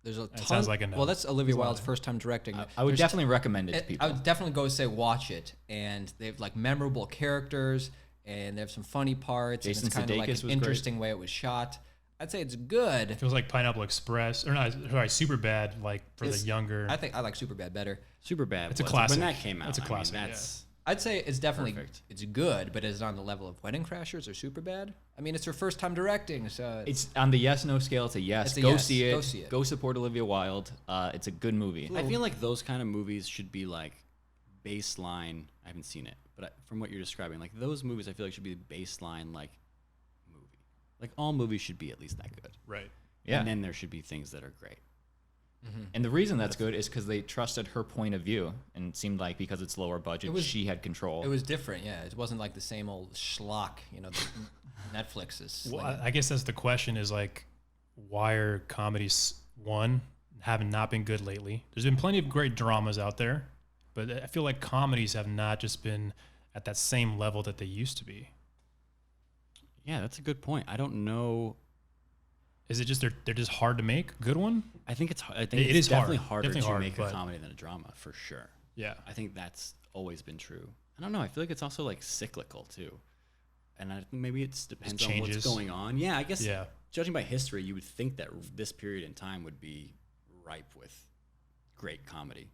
There's a ton.
sounds like a no.
Well, that's Olivia
There's a lot
Wilde's
of-
first time directing.
I would
There's
definitely recommend it to people.
I would definitely go say watch it, and they have like memorable characters, and they have some funny parts.
Jason
and it's kind of like
Sudeikis
an
was
interesting way it was shot. I'd say it's good.
It feels like Pineapple Express, or not? Sorry, Super Bad, like for
It's-
the younger.
I think I like Superbad better.
Superbad.
It's a
was-
classic.
When that came out,
It's a
I mean,
classic,
that's
I'd say it's definitely
Perfect.
it's good, but is it on the level of Wedding Crashers or Superbad? I mean, it's her first time directing, so
It's on the yes/no scale. It's a yes.
It's a
Go
yes.
see it.
Go see it.
Go support Olivia Wilde. It's a good movie.
I feel like those kind of movies should be like baseline. I haven't seen it, but from what you're describing, like those movies, I feel like should be the baseline like movie. Like all movies should be at least that good.
right.
Yeah.
And then there should be things that are great.
And the reason that's good is because they trusted her point of view, and it seemed like because it's lower budget, she had control.
it was different. Yeah, it wasn't like the same old schlock, you know, that Netflix is.
Well,
slinging.
I guess that's the question: is like, why are comedies having not been good lately? There's been plenty of great dramas out there, but I feel like comedies have not just been at that same level that they used to be.
Yeah, that's a good point. I don't know.
Is it just they're just hard to make? Good one?
I think it's
It
it's
is hard.
definitely harder
Definitely
to
hard,
make a
but-
comedy than a drama for sure.
Yeah.
I think that's always been true. I don't know. I feel like it's also like cyclical too, and I think maybe it depends on
changes.
what's going on. Yeah, I guess.
Yeah.
Judging by history, you would think that this period in time would be ripe with great comedy,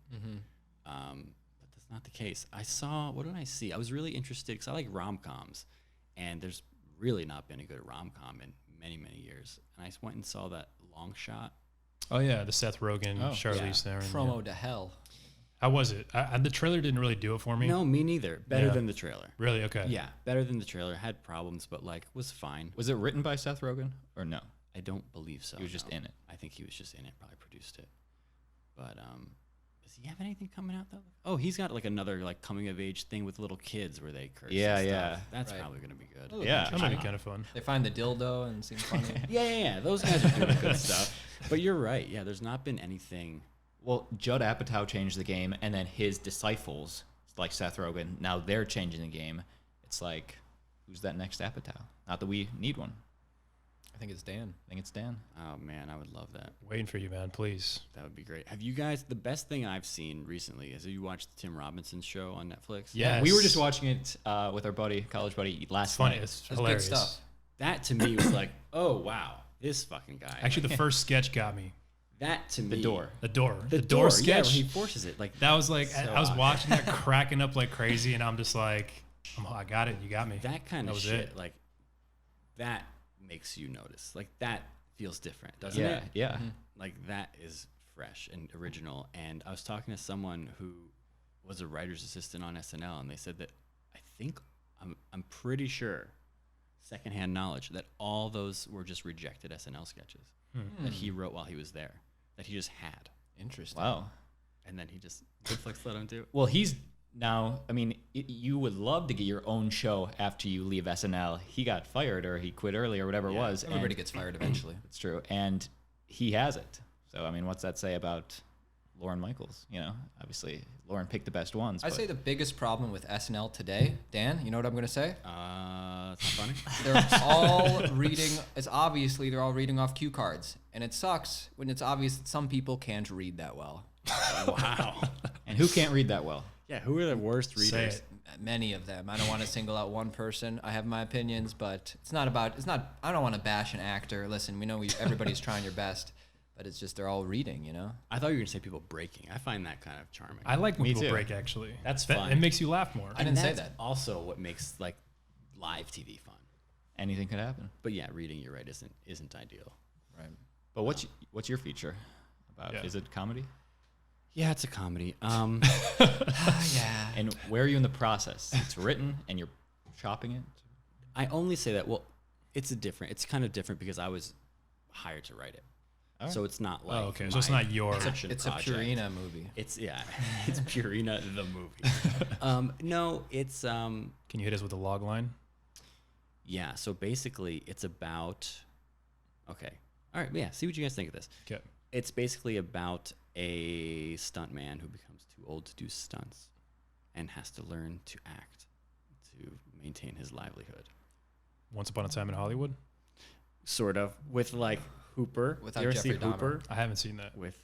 but that's not the case. What did I see? I was really interested because I like rom-coms, and there's really not been a good rom-com in many, many years. And I just went and saw that Long Shot.
Oh yeah, the Seth Rogen, Charlize Theron.
Promo to hell.
How was it? The trailer didn't really do it for me.
No, me neither. Better than the trailer.
Really? Okay.
Yeah, better than the trailer. Had problems, but like was fine.
Was it written by Seth Rogen or no?
I don't believe so.
He was just in it.
I think he was just in it. Probably produced it. But does he have anything coming out though? Oh, he's got like another like coming of age thing with little kids where they curse.
Yeah,
and stuff.
yeah.
That's
Right.
probably gonna be good.
Oh,
Yeah.
That might be kind of fun.
They find the dildo and it seems funny.
Yeah. Those guys are doing good stuff. But you're right. Yeah, there's not been anything.
Well, Judd Apatow changed the game, and then his disciples, like Seth Rogen, now they're changing the game. It's like, who's that next Apatow? Not that we need one.
I think it's Dan.
I think it's Dan.
Oh man, I would love that.
Waiting for you, man. Please.
That would be great. Have you guys? The best thing I've seen recently is, have you watched the Tim Robinson show on Netflix?
Yes.
We were just watching it with our college buddy, last
Funny.
night.
It's
That's good
hilarious.
stuff.
That to me was like, oh wow, this fucking guy.
Actually, the first sketch got me.
that to me,
The door.
The door.
the
door
door
sketch.
Yeah, where he forces it. Like
That was like,
So
I was
awkward.
watching that, cracking up like crazy, and I'm just like, I got it. You got me.
that kind
That
of
was
shit.
it.
Like that makes you notice. Like that feels different, doesn't
Yeah,
it?
yeah.
Like that is fresh and original. And I was talking to someone who was a writer's assistant on SNL, and they said that I'm pretty sure, secondhand knowledge, that all those were just rejected SNL sketches that he wrote while he was there, that he just had,
Interesting.
Wow.
and then he just Netflix let him do it.
Well, he's now, I mean, you would love to get your own show after you leave SNL. He got fired or he quit early or whatever it was.
Everybody
and
gets fired eventually.
it's true. And he has it. So, I mean, what's that say about Lorne Michaels? You know, obviously, Lorne picked the best ones.
I
but
say the biggest problem with SNL today, Dan, you know what I'm going to say?
It's not funny.
They're all reading, it's obviously they're all reading off cue cards. And it sucks when it's obvious that some people can't read that well.
Wow.
And who can't read that well?
Yeah, who are the worst
Say
readers?
it.
Many of them. I don't want to single out one person. I have my opinions, but I don't want to bash an actor. Listen, we know everybody's trying your best, but it's just they're all reading, you know?
I thought you were gonna say people breaking. I find that kind of charming.
I like when
Me
people
too.
break, actually.
That's
That-
fun.
It makes you laugh more.
I didn't say
that's
that.
Also, what makes like live TV fun.
Anything could happen.
But yeah, reading, you're right, isn't ideal.
Right.
But what's your feature about?
Yeah.
Is it comedy?
Yeah, it's a comedy.
Yeah.
And where are you in the process? It's written and you're chopping it?
I only say that. Well, it's kind of different because I was hired to write it,
All
so it's not like.
Oh, okay. So it's not your.
passion
It's a
project.
Purina movie.
It's it's Purina the movie. No, it's
Can you hit us with a log line?
yeah. So basically, it's about. Okay, all right. Yeah. See what you guys think of this.
Okay.
It's basically about a stuntman who becomes too old to do stunts and has to learn to act to maintain his livelihood.
Once Upon a Time in Hollywood.
Sort of, with like Hooper.
Without
you ever see
Jeffrey Dahmer.
Hooper?
I haven't seen that.
With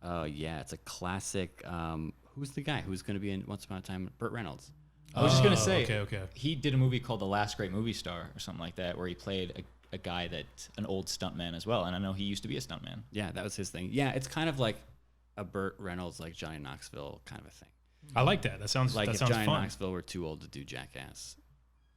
oh yeah, it's a classic. Who's the guy who's going to be in Once Upon a Time? Burt Reynolds.
I was just gonna
Oh,
say,
Okay.
he did a movie called The Last Great Movie Star or something like that, where he played a guy an old stuntman as well. And I know he used to be a stuntman.
Yeah, that was his thing. Yeah, it's kind of like a Burt Reynolds, like Johnny Knoxville kind of a thing.
I like that. That sounds
Like
that
if
sounds
Johnny
fun.
Knoxville were too old to do Jackass.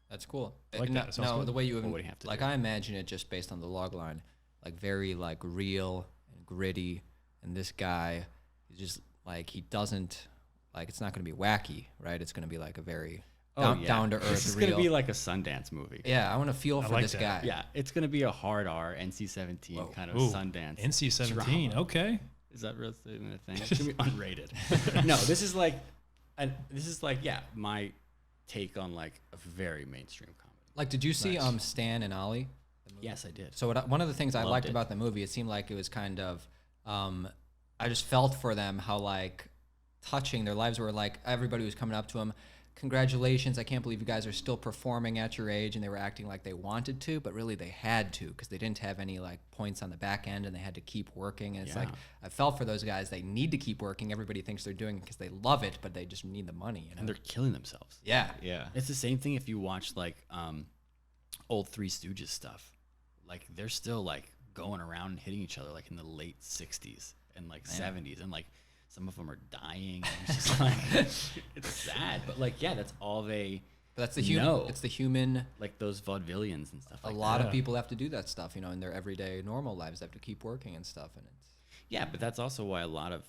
That's cool.
like
no,
that. It sounds
no,
good.
the way you
What would he have to
like
do?
I imagine it just based on the log line, like very like real and gritty. And this guy, he's just like he doesn't like it's not going to be wacky, right? It's going to be like a very down to earth.
This is
real.
going to be like a Sundance movie.
Yeah, I want to feel for
like
this
that.
guy.
Yeah, it's going to be a hard R, NC-17 kind of
Ooh,
Sundance.
NC-17.
drama.
Okay.
Is that really a thing? It's gonna be unrated. No, this is like my take on like a very mainstream comedy.
Like, did you see
Nice.
Stan and Ollie?
Yes, I did.
So one of the things I
Loved
liked
it.
about the movie, it seemed like it was kind of, I just felt for them how like touching their lives were. Like everybody was coming up to him, congratulations, I can't believe you guys are still performing at your age, and they were acting like they wanted to, but really they had to because they didn't have any like points on the back end, and they had to keep working. And it's like, I felt for those guys. They need to keep working. Everybody thinks they're doing it because they love it, but they just need the money. You know?
And they're killing themselves.
Yeah.
It's the same thing if you watch like old Three Stooges stuff. Like they're still like going around and hitting each other like in the late 60s and like 70s, and like some of them are dying. And it's just like it's sad, but like that's all they.
But that's the human. It's the human.
Like those vaudevillians and stuff.
A lot of people have to do that stuff, you know, in their everyday normal lives. They have to keep working and stuff, and it's.
But that's also why you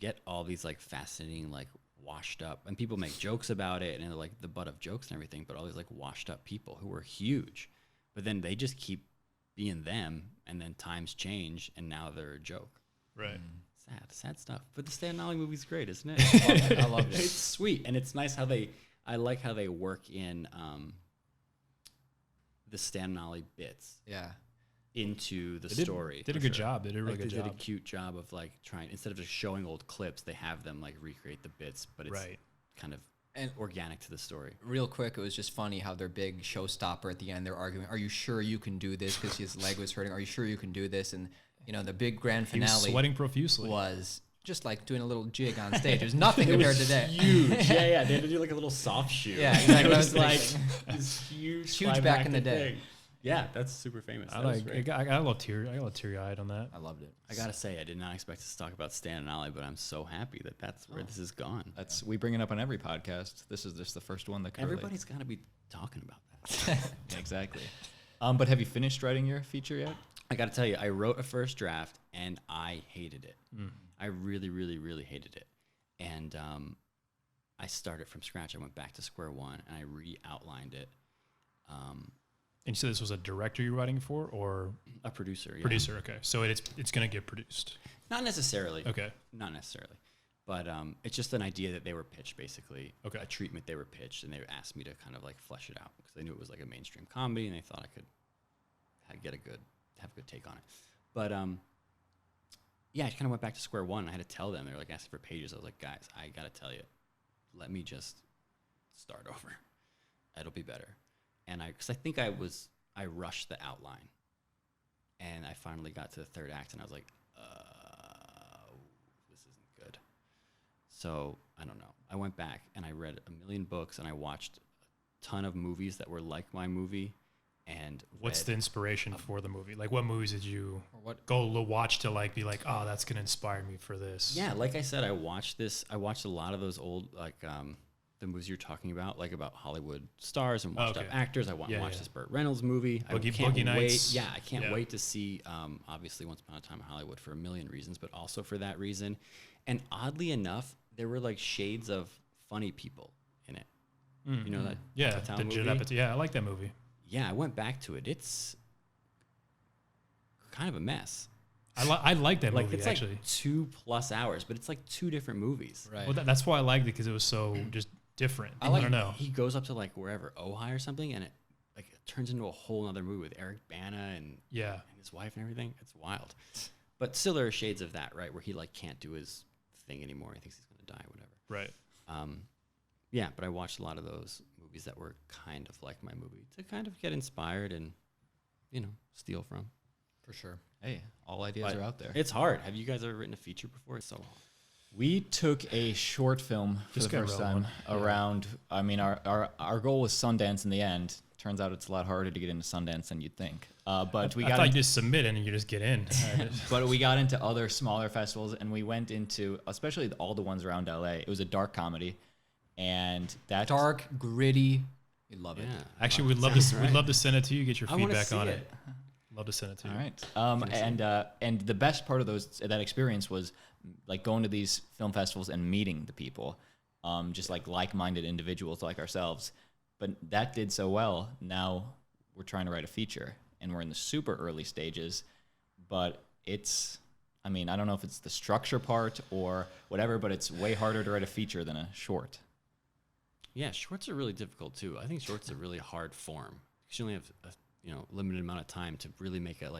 get all these like fascinating like washed up, and people make jokes about it, and they're like the butt of jokes and everything. But all these like washed up people who are huge, but then they just keep being them, and then times change, and now they're a joke.
Right.
Sad stuff. But the Stan Nolly movie's great, isn't it?
I love it.
It's sweet, and it's nice how I like how they work in the Stan Nolly bits.
Yeah.
Into the
They
story.
Did a good job. They did a really good
They
job.
did a cute job of like trying, instead of just showing old clips, they have them like recreate the bits, but it's kind of organic to the story.
Real quick, it was just funny how their big showstopper at the end, they're arguing, are you sure you can do this? Because his leg was hurting. Are you sure you can do this? And, you know, the big grand
He was
finale
sweating profusely.
was just like doing a little jig on stage. It was nothing compared to that.
Huge. They had to do like a little soft shoe.
Yeah, exactly.
It was like this huge
back in the day.
thing. Yeah, that's super famous.
I got a little teary-eyed on that.
I loved it.
I gotta say, I did not expect us to talk about Stan and Ollie, but I'm so happy that that's where this has gone.
We bring it up on every podcast. This is just the first one that can
Everybody's got to be talking about that.
Yeah, exactly. But have you finished writing your feature yet?
I got to tell you, I wrote a first draft and I hated it. I really, really, really hated it. And I started from scratch. I went back to square one and I re-outlined it.
And you said this was a director you're writing for, or
a producer? Yeah.
Producer. Okay, so it's going to get produced.
Not necessarily.
Okay.
Not necessarily. But it's just an idea that they were pitched, basically.
Okay.
A treatment they were pitched, and they asked me to kind of like flesh it out because they knew it was like a mainstream comedy, and they thought I could have a good take on it. But I kind of went back to square one. And I had to tell them, they were like asking for pages. I was like, guys, I gotta tell you, let me just start over. It'll be better. And because I think I rushed the outline, and I finally got to the third act, and I was like, this isn't good. So I don't know. I went back and I read a million books, and I watched a ton of movies that were like my movie. And
what's the inspiration for the movie? Like, what movies did you
go
to watch to like be like, oh, that's gonna inspire me for this?
Yeah, like I said, I watched a lot of those old like the movies you're talking about, like about Hollywood stars and washed up actors. I want to watch this Burt Reynolds movie.
Boogie Nights.
Yeah, I can't wait to see, obviously, Once Upon a Time in Hollywood for a million reasons, but also for that reason. And oddly enough, there were like shades of funny people in it. You know that?
Yeah,
the movie?
Yeah, I like that movie.
Yeah, I went back to it. It's kind of a mess.
I like that movie,
it's
actually.
Like 2+ hours, but it's like two different movies.
Right.
Well, that's why I liked it, because it was so just different. I don't know.
He goes up to like wherever, Ojai or something, and it turns into a whole other movie with Eric Bana and his wife and everything. It's wild. But still there are shades of that, right, where he like can't do his thing anymore. He thinks he's going to die, whatever.
Right.
Yeah, but I watched a lot of those movies that were kind of like my movie to kind of get inspired and, steal from.
For sure.
Hey, all ideas are out there.
It's hard. Have you guys ever written a feature before? It's so hard.
We took a short film for the first time around. I mean, our goal was Sundance in the end. Turns out it's a lot harder to get into Sundance than you'd think. But I thought
you just submit and you just get in.
But we got into other smaller festivals, and we went into, especially all the ones around LA. It was a dark comedy, and that
dark, gritty. We love it.
Actually, we'd love to send it to you. Get your feedback on it. Love to send it to you.
All right. And the best part of that experience was like going to these film festivals and meeting the people, just like-minded individuals like ourselves. But that did so well. Now we're trying to write a feature, and we're in the super early stages. But I don't know if it's the structure part or whatever, but it's way harder to write a feature than a short.
Yeah, shorts are really difficult too. I think shorts are a really hard form because you only have a limited amount of time to really make it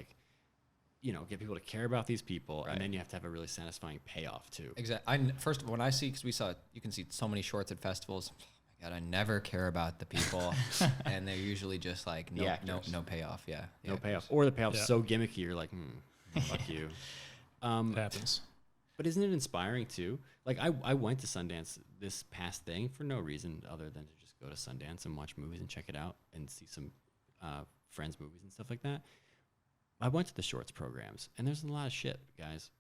get people to care about these people, and then you have to have a really satisfying payoff too.
Exactly. First of all, when I see, because you can see so many shorts at festivals. Oh God, I never care about the people, and they're usually just like no payoff. Yeah,
No payoff, or the payoff's
Yeah.
so gimmicky. You're like, fuck you.
It happens.
But isn't it inspiring too? Like I went to Sundance this past thing for no reason other than to just go to Sundance and watch movies and check it out and see some friends' movies and stuff like that. I went to the shorts programs, and there's a lot of shit, guys.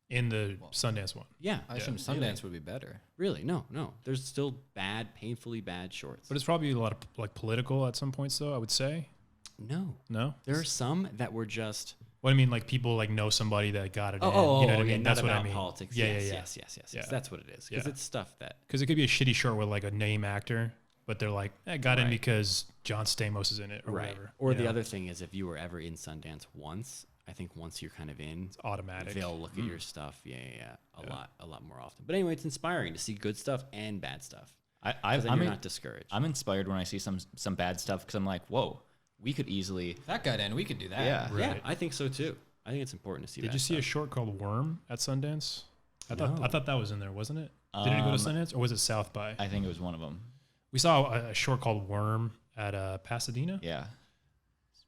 In the Sundance one.
Yeah,
I assume Sundance would be better.
really. No. There's still bad, painfully bad shorts.
But it's probably a lot of like political at some points, though, I would say.
No.
No?
There are some that were just...
What I mean, like people like know somebody that got it in.
Oh,
you know what I
yeah,
mean?
not
That's what I
about
mean.
politics.
Yeah,
Yes.
Yeah.
That's what it is. Because
Yeah.
it's stuff that...
Because it could be a shitty short with like a name actor, but they're like, got in
Right.
because John Stamos is in it or
Right.
whatever.
Or
you
the
know?
other thing is if you were ever in Sundance once, I think once you're kind of in,
It's automatic.
they'll look at your stuff. A lot more often. But anyway, it's inspiring to see good stuff and bad stuff.
I'm
Then you're not discouraged.
I'm inspired when I see some bad stuff because I'm like, whoa, we could easily.
If that got in, we could do that.
Yeah.
Right.
Yeah, I think so too. I think it's important to see.
Did
bad
you see a
stuff.
short called Worm at Sundance? I
No.
thought that was in there, wasn't it? Did it go to Sundance or was it South by?
I think it was one of them.
We saw a short called Worm at Pasadena.
Yeah.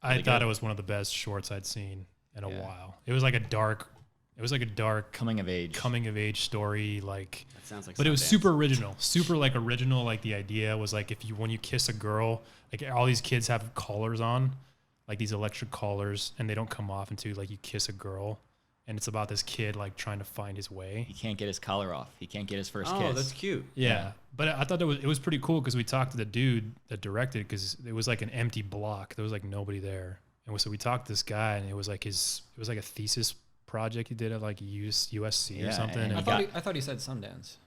I
really
thought
good.
it was one of the best shorts I'd seen in a
Yeah.
while. It was like a dark
Coming of age.
coming of age story, like,
That sounds like.
but it was
Sundance.
super original, super like original. Like the idea was like when you kiss a girl, like all these kids have collars on, like these electric collars, and they don't come off until like you kiss a girl, and it's about this kid like trying to find his way.
He can't get his collar off. He can't get his first
Oh,
kiss.
that's cute.
Yeah, but I thought it was pretty cool because we talked to the dude that directed because it was like an empty block. There was like nobody there, and so we talked to this guy, and it was like a thesis project he did at like USC or
Yeah,
something.
and
And
I thought he said Sundance.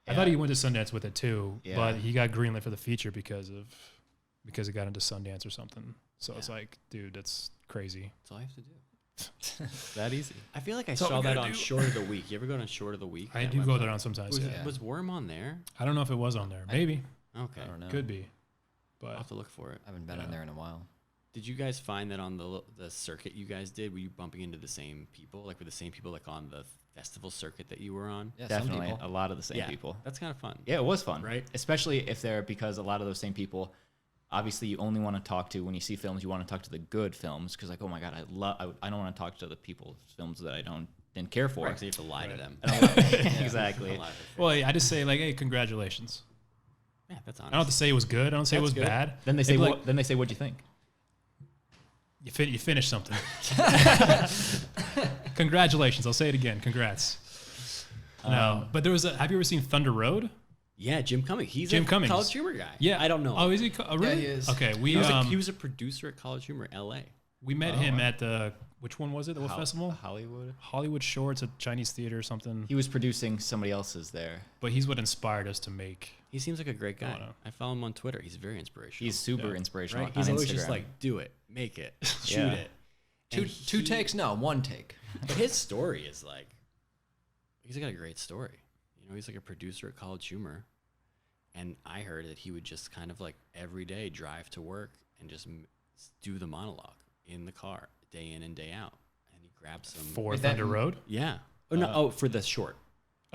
I thought he went to Sundance with it too,
Yeah.
but he got greenlit for the feature because it got into Sundance or something. So it's like, dude, that's crazy.
That's all I have to do.
that easy.
I feel like I
all
saw
we
that
gotta
on
do.
Short of the Week. You ever go on Short of the Week?
I
that
do go
website?
there on sometimes.
Was,
Yeah.
was Worm on there?
I don't know if it was on there. Maybe.
Okay.
I don't know.
Could be.
I'll
But
have to look for it.
I haven't been
Yeah.
on there in a while.
Did you guys find that on the circuit you guys did, were you bumping into the same people? Like were the same people like on the festival circuit that you were on?
Yeah, some
Definitely
people.
a lot of the same
Yeah,
people.
That's kind of fun.
Yeah, it was fun.
Right?
Especially if they're because a lot of those same people, obviously you only want to talk to when you see films, you want to talk to the good films because like, oh my God, I don't want to talk to the people's films that I didn't care for.
Right, 'cause you have to lie to them.
Exactly.
Lie to them.
well, I just say like, hey, congratulations.
Yeah, that's honest.
I don't have to say it was good. I don't say it
That's
was
good.
bad.
Then they
They'd
say
be
what?
like,
Then they say, what'd you think?
you finished something. Congratulations. I'll say it again. Congrats. No, but there was have you ever seen Thunder Road?
Yeah, Jim Cummings. He's
Jim
a
Cummings.
College Humor guy.
Yeah.
I don't know.
Oh, is he? Really?
he is.
Okay,
he was a producer at College Humor LA.
we met him at the which one was it? What
Hol-
festival?
Hollywood.
Hollywood Shorts at Chinese Theater or something.
He was producing somebody else's there.
But he's what inspired us to make.
He seems like a great guy.
know.
I follow him on Twitter. He's very inspirational.
He's super
Yeah.
inspirational.
right. He's
on
always
Instagram.
just like, do it, make it, shoot
Yeah.
it.
Two
And
takes? No, one take.
But his story is like, he's got a great story. You know, he's like a producer at College Humor. And I heard that he would just kind of like every day drive to work and just do the monologue in the car, day in and day out. And he grabs some.
For
Is that-
Thunder Road?
Yeah. Oh, no. For the short.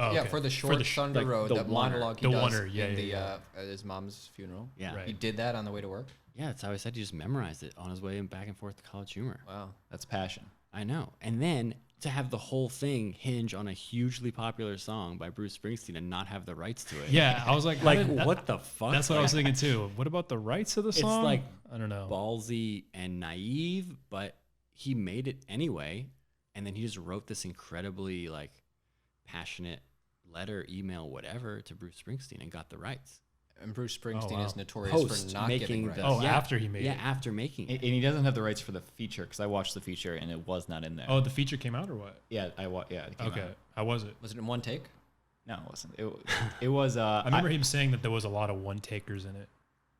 Oh,
Yeah,
okay.
for the short Thunder
like
Road,
the
that
oneer.
monologue he
The
does
oneer, yeah,
in
yeah,
at his mom's funeral.
Yeah.
Right.
He did that on the way to work.
Yeah, that's how he said he just memorized it on his way back and forth to College Humor.
Wow.
That's passion.
I know. And then to have the whole thing hinge on a hugely popular song by Bruce Springsteen and not have the rights to it.
Yeah, I was like,
Like,
how did-
what the fuck?
That's what I was thinking too. What about the rights of the
It's
song?
like
I don't know.
Ballsy and naive, but he made it anyway. And then he just wrote this incredibly like passionate letter, email, whatever to Bruce Springsteen and got the rights.
And Bruce Springsteen
wow.
is notorious
Post
for not
making
getting rights.
the
Oh, after he made
yeah,
it.
after making
And
it.
he doesn't have the rights for the feature because I watched the feature and it was not in there.
Oh, the feature came out or what?
Yeah, yeah. It came
Okay.
out.
How was it?
Was it in one take?
No, it wasn't. It was.
I remember him saying that there was a lot of one takers in it.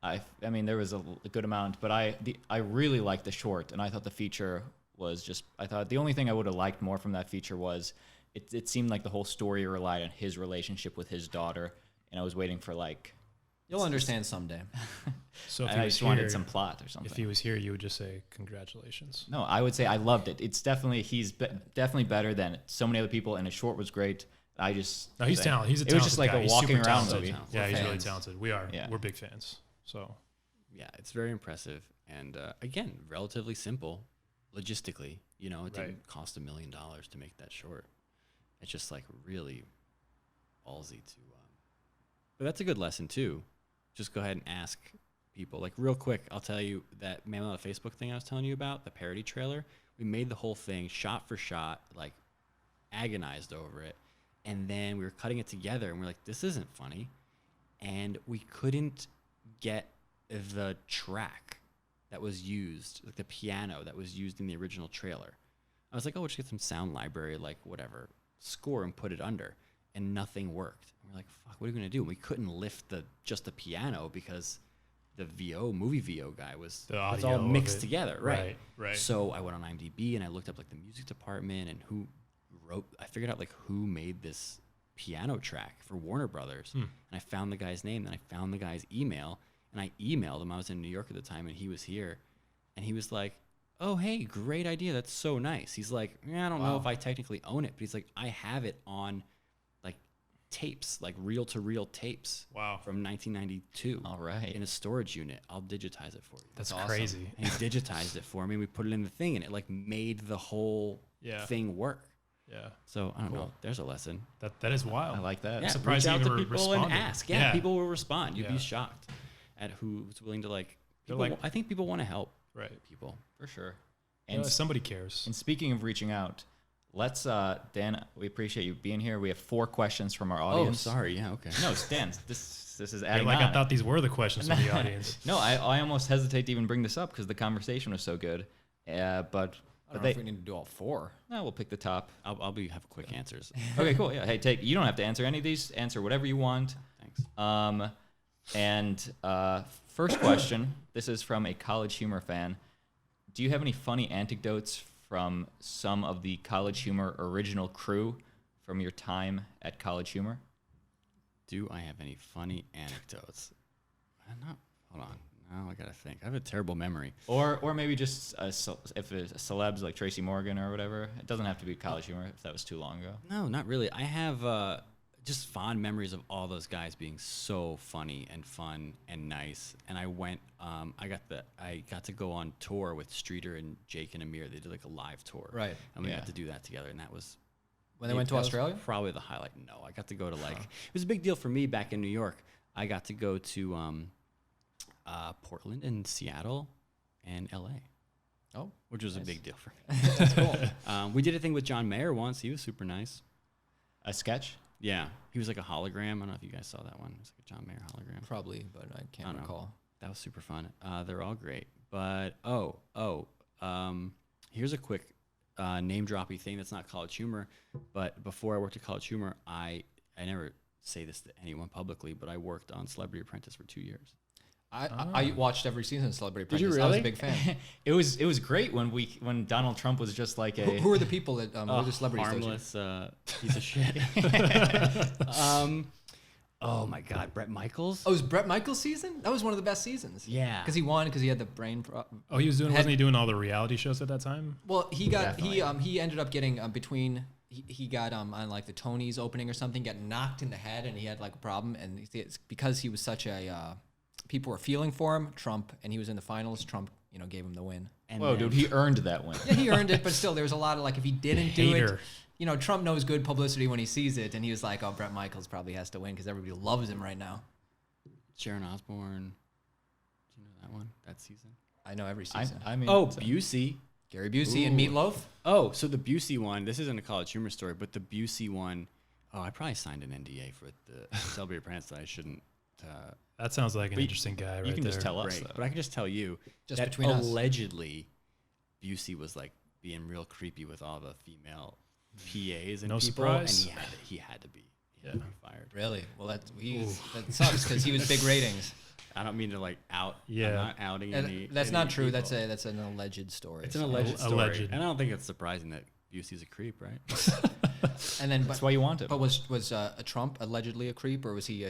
I mean, there was a good amount, but I really liked the short, and I thought the feature was just. I thought the only thing I would have liked more from that feature was it seemed like the whole story relied on his relationship with his daughter, and I was waiting for like.
You'll understand someday.
So if
I
he was
just
here,
wanted some plot or something.
if he was here, you would just say congratulations.
No, I would say I loved it. It's definitely definitely better than so many other people, and his short was great. I just
No, he's
think
talented. He's a
it
talented
was just like
guy.
a
He's
walking
super
around
talented.
movie.
Yeah, he's really
fans.
talented. We are.
Yeah.
We're big fans. So
Yeah, it's very impressive. And again, relatively simple logistically. You know, it
Right.
didn't cost $1 million to make that short. It's just like really ballsy to. But that's a good lesson too. Just go ahead and ask people. Like real quick, I'll tell you that Man on the Facebook thing I was telling you about, the parody trailer. We made the whole thing shot for shot, like agonized over it. And then we were cutting it together and we're like, this isn't funny. And we couldn't get the track that was used, like the piano that was used in the original trailer. I was like, oh, we'll just get some sound library, like whatever, score and put it under. And nothing worked. And we're like, fuck, what are we going to do? And we couldn't lift just the piano because the movie VO guy was
The
it's
audio
all
of
mixed
it.
together, right?
Right, right.
So I went on IMDb and I looked up like the music department and who I figured out like who made this piano track for Warner Brothers. And I found the guy's name, and I found the guy's email, and I emailed him. I was in New York at the time, and he was here, and he was like, oh, hey, great idea. That's so nice. He's like, yeah, I don't know if I technically own it, but he's like, I have it on like tapes, like reel-to-reel tapes.
Wow.
From 1992.
All right.
In a storage unit. I'll digitize it for you.
That's
awesome.
crazy.
And he digitized it for me. We put it in the thing, and it like made the whole
Yeah.
thing work.
Yeah.
So I don't know. There's a lesson.
That is wild.
I like that.
Yeah,
surprised
reach
he
out to
even
people
responded.
and ask. Yeah, people will respond. You'd
Yeah.
be shocked at who's willing to like.
They're
People,
like-
I think people want to help
Right.
people.
For sure.
And
And
somebody cares.
And speaking of reaching out, let's Dan, we appreciate you being here. We have 4 questions from our audience.
Oh, sorry. Yeah. Okay.
No, Dan, this is
You're
adding
like,
on.
I thought these were the questions from the audience.
No, I almost hesitate to even bring this up because the conversation was so good. But
I don't know if we need to do all 4.
no, we'll pick the top.
I'll have quick answers.
Okay, cool. Yeah, hey, you don't have to answer any of these. Answer whatever you want.
Thanks.
First question. This is from a College Humor fan. Do you have any funny anecdotes from some of the College Humor original crew from your time at College Humor?
Do I have any funny anecdotes? Hold on. Now I gotta think. I have a terrible memory.
Or maybe just if it's celebs like Tracy Morgan or whatever. It doesn't have to be College Humor if that was too long ago.
No, not really. I have just fond memories of all those guys being so funny and fun and nice. And I went. I got to go on tour with Streeter and Jake and Amir. They did like a live tour,
Right.
And we
Yeah.
got to do that together, and that was
When they went to
that was
Australia?
probably the highlight. No, I got to go to like it was a big deal for me back in New York. I got to go to Portland and Seattle and LA.
Oh,
Which was a
nice.
big deal for me.
That's cool.
We did a thing with John Mayer once. He was super nice.
A sketch?
Yeah, he was like a hologram. I don't know if you guys saw that one. It was like a John Mayer hologram.
Probably, but I can't
I don't know.
recall.
That was super fun. They're all great. But here's a quick name droppy thing that's not College Humor. But before I worked at College Humor, I never say this to anyone publicly, but I worked on Celebrity Apprentice for 2 years.
I watched every season of Celebrity
Did you
Apprentice. I was a
really?
big fan.
It was great when Donald Trump was just like a
Who are the people that who are the celebrities? that you-
Harmless piece of shit. Oh my God, Bret Michaels.
Oh, it was Bret Michaels' season? That was one of the best seasons.
Yeah.
Because he won because he had the brain.
Oh, he was doing. Wasn't he doing all the reality shows at that time?
Well, he
Definitely.
he ended up getting between. He got on like the Tonys opening or something, got knocked in the head, and he had like a problem. And it's because he was such a people were feeling for him, Trump, and he was in the finals. Trump, gave him the win.
And
Whoa,
then-
dude, he earned that win.
Yeah, he earned it, but still, there was a lot of like if he didn't do
Hater.
it, Trump knows good publicity when he sees it, and he was like, "Oh, Bret Michaels probably has to win because everybody loves him right now."
Sharon Osbourne. Do you know that one? That season?
I know every season.
I mean,
Oh,
so-
Busey.
Gary Busey and Meatloaf.
Oh, so the Busey one. This isn't a College Humor story, but the Busey one. Oh, I probably signed an NDA for the Celebrity Apprentice that I shouldn't.
That sounds like an
But
interesting guy, right
you can
there.
just tell us.
Right,
Though.
but I can just tell you
Just
that
between us.
allegedly Busey was like being real creepy with all the female PAs and
No
people,
surprise.
and he had to be
Yeah.
fired.
Really? Well, that sucks because he was big ratings.
I don't mean to like out.
Yeah.
I'm not outing any.
That's
any
not true.
people.
That's an alleged story.
It's an
so-
alleged story,
Alleged.
and I don't think it's surprising that Busey's a creep, right?
And then,
That's why you want it.
But was Trump allegedly a creep, or was he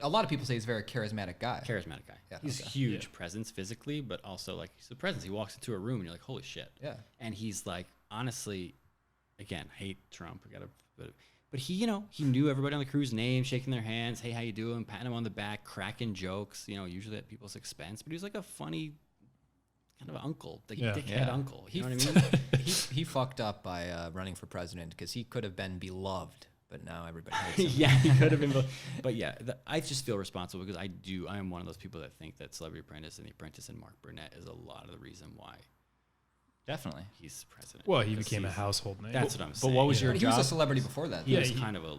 a lot of people say he's a very charismatic guy.
Charismatic guy.
Yeah,
He's
okay.
huge presence physically, but also like he's a presence. He walks into a room and you're like, holy shit.
Yeah.
And he's like, honestly, again, hate Trump. But But he, he knew everybody on the crew's name, shaking their hands, hey, how you doing, patting them on the back, cracking jokes, usually at people's expense. But he was like a funny kind of uncle, like dickhead uncle. You know what I mean?
He fucked up by running for president because he could have been beloved, but now everybody hates him.
Yeah, he could have been. But yeah, I just feel responsible because I am one of those people that think that Celebrity Apprentice and The Apprentice and Mark Burnett is a lot of the reason why
Definitely.
he's president.
Well, he became a household name.
That's what I'm saying.
But what was your
He
job?
was a celebrity before that.
He
though.
was kind of a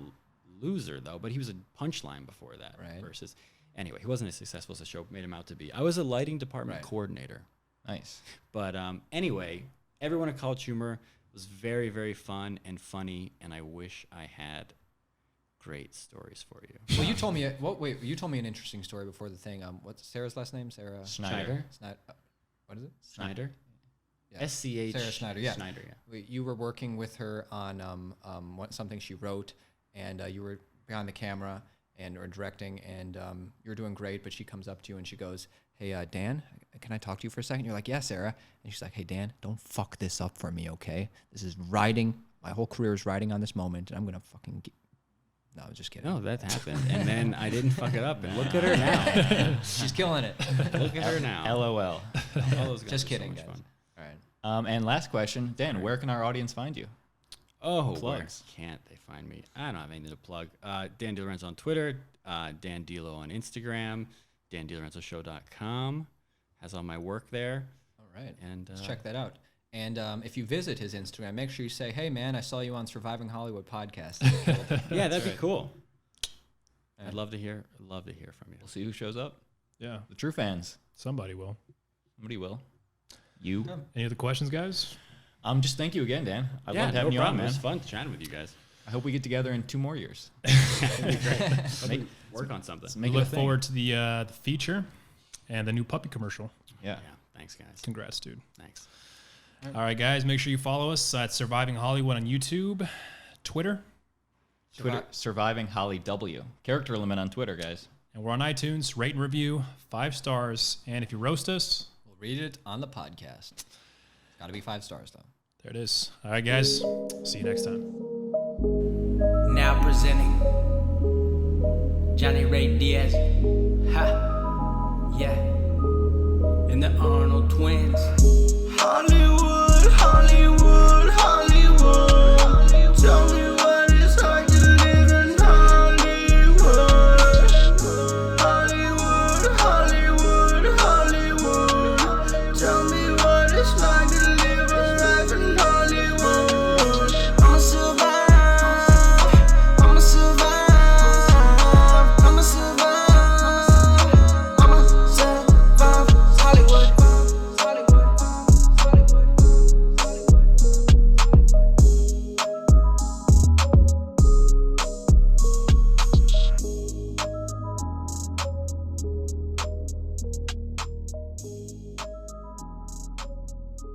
loser, though, but he was a punchline before that.
Right.
Versus, anyway, he wasn't as successful as the show made him out to be. I was a lighting department
Right.
coordinator.
Nice.
But anyway, everyone at College Humor was very, very fun and funny, and I wish I had great stories for you.
Well, you told me you told me an interesting story before the thing. What's Sarah's last name? Sarah
Schneider.
What is it?
Schneider?
Yeah.
SCH.
Sarah Schneider. Yeah.
Schneider, yeah.
You were working with her on something she wrote, and you were behind the camera or directing, and you were doing great. But she comes up to you and she goes, "Hey, Dan, can I talk to you for a second?" You're like, "Yeah, Sarah." And she's like, "Hey, Dan, don't fuck this up for me, okay? This is riding. My whole career is riding on this moment, and I'm gonna fucking." No, I was just kidding.
No, that happened. And then I didn't fuck it up. And look at her now.
She's killing it.
Look at her now.
LOL.
All those guys
Just
are
kidding,
so much
guys.
fun.
All right.
And last question, Dan, where can our audience find you?
Oh,
Plugs.
where can't they find me? I don't have anything to plug. Dan DiLorenzo on Twitter, Dan Dilo on Instagram, DanDiLorenzoShow.com. Has all my work there.
All right.
And
Let's check that out. And if you visit his Instagram, make sure you say, "Hey, man, I saw you on Surviving Hollywood podcast."
yeah, that'd be cool. I'd love to hear from you.
We'll see who shows up.
Yeah,
The true fans.
somebody will.
Somebody will. You.
Yeah.
Any other questions, guys?
Just thank you again, Dan. I
Yeah,
loved having you on,
problem.
man.
It was fun chatting with you guys.
I hope we get together in 2 more years.
Make, work on something.
Let's
We
make it a
look
thing.
forward to the feature and the new puppy commercial.
Yeah.
Yeah, thanks, guys.
Congrats, dude.
Thanks.
All right, guys, make sure you follow us at Surviving Hollywood on YouTube, Twitter,
Twitter, Surviving Holly W. Character limit on Twitter, guys.
and we're on iTunes. Rate and review, 5 stars. And if you roast us,
We'll read it on the podcast. It's got to be 5 stars, though.
there it is. All right, guys, see you next time.
Now presenting Johnny Ray Diaz, ha, yeah, and the Arnold twins. Hollywood.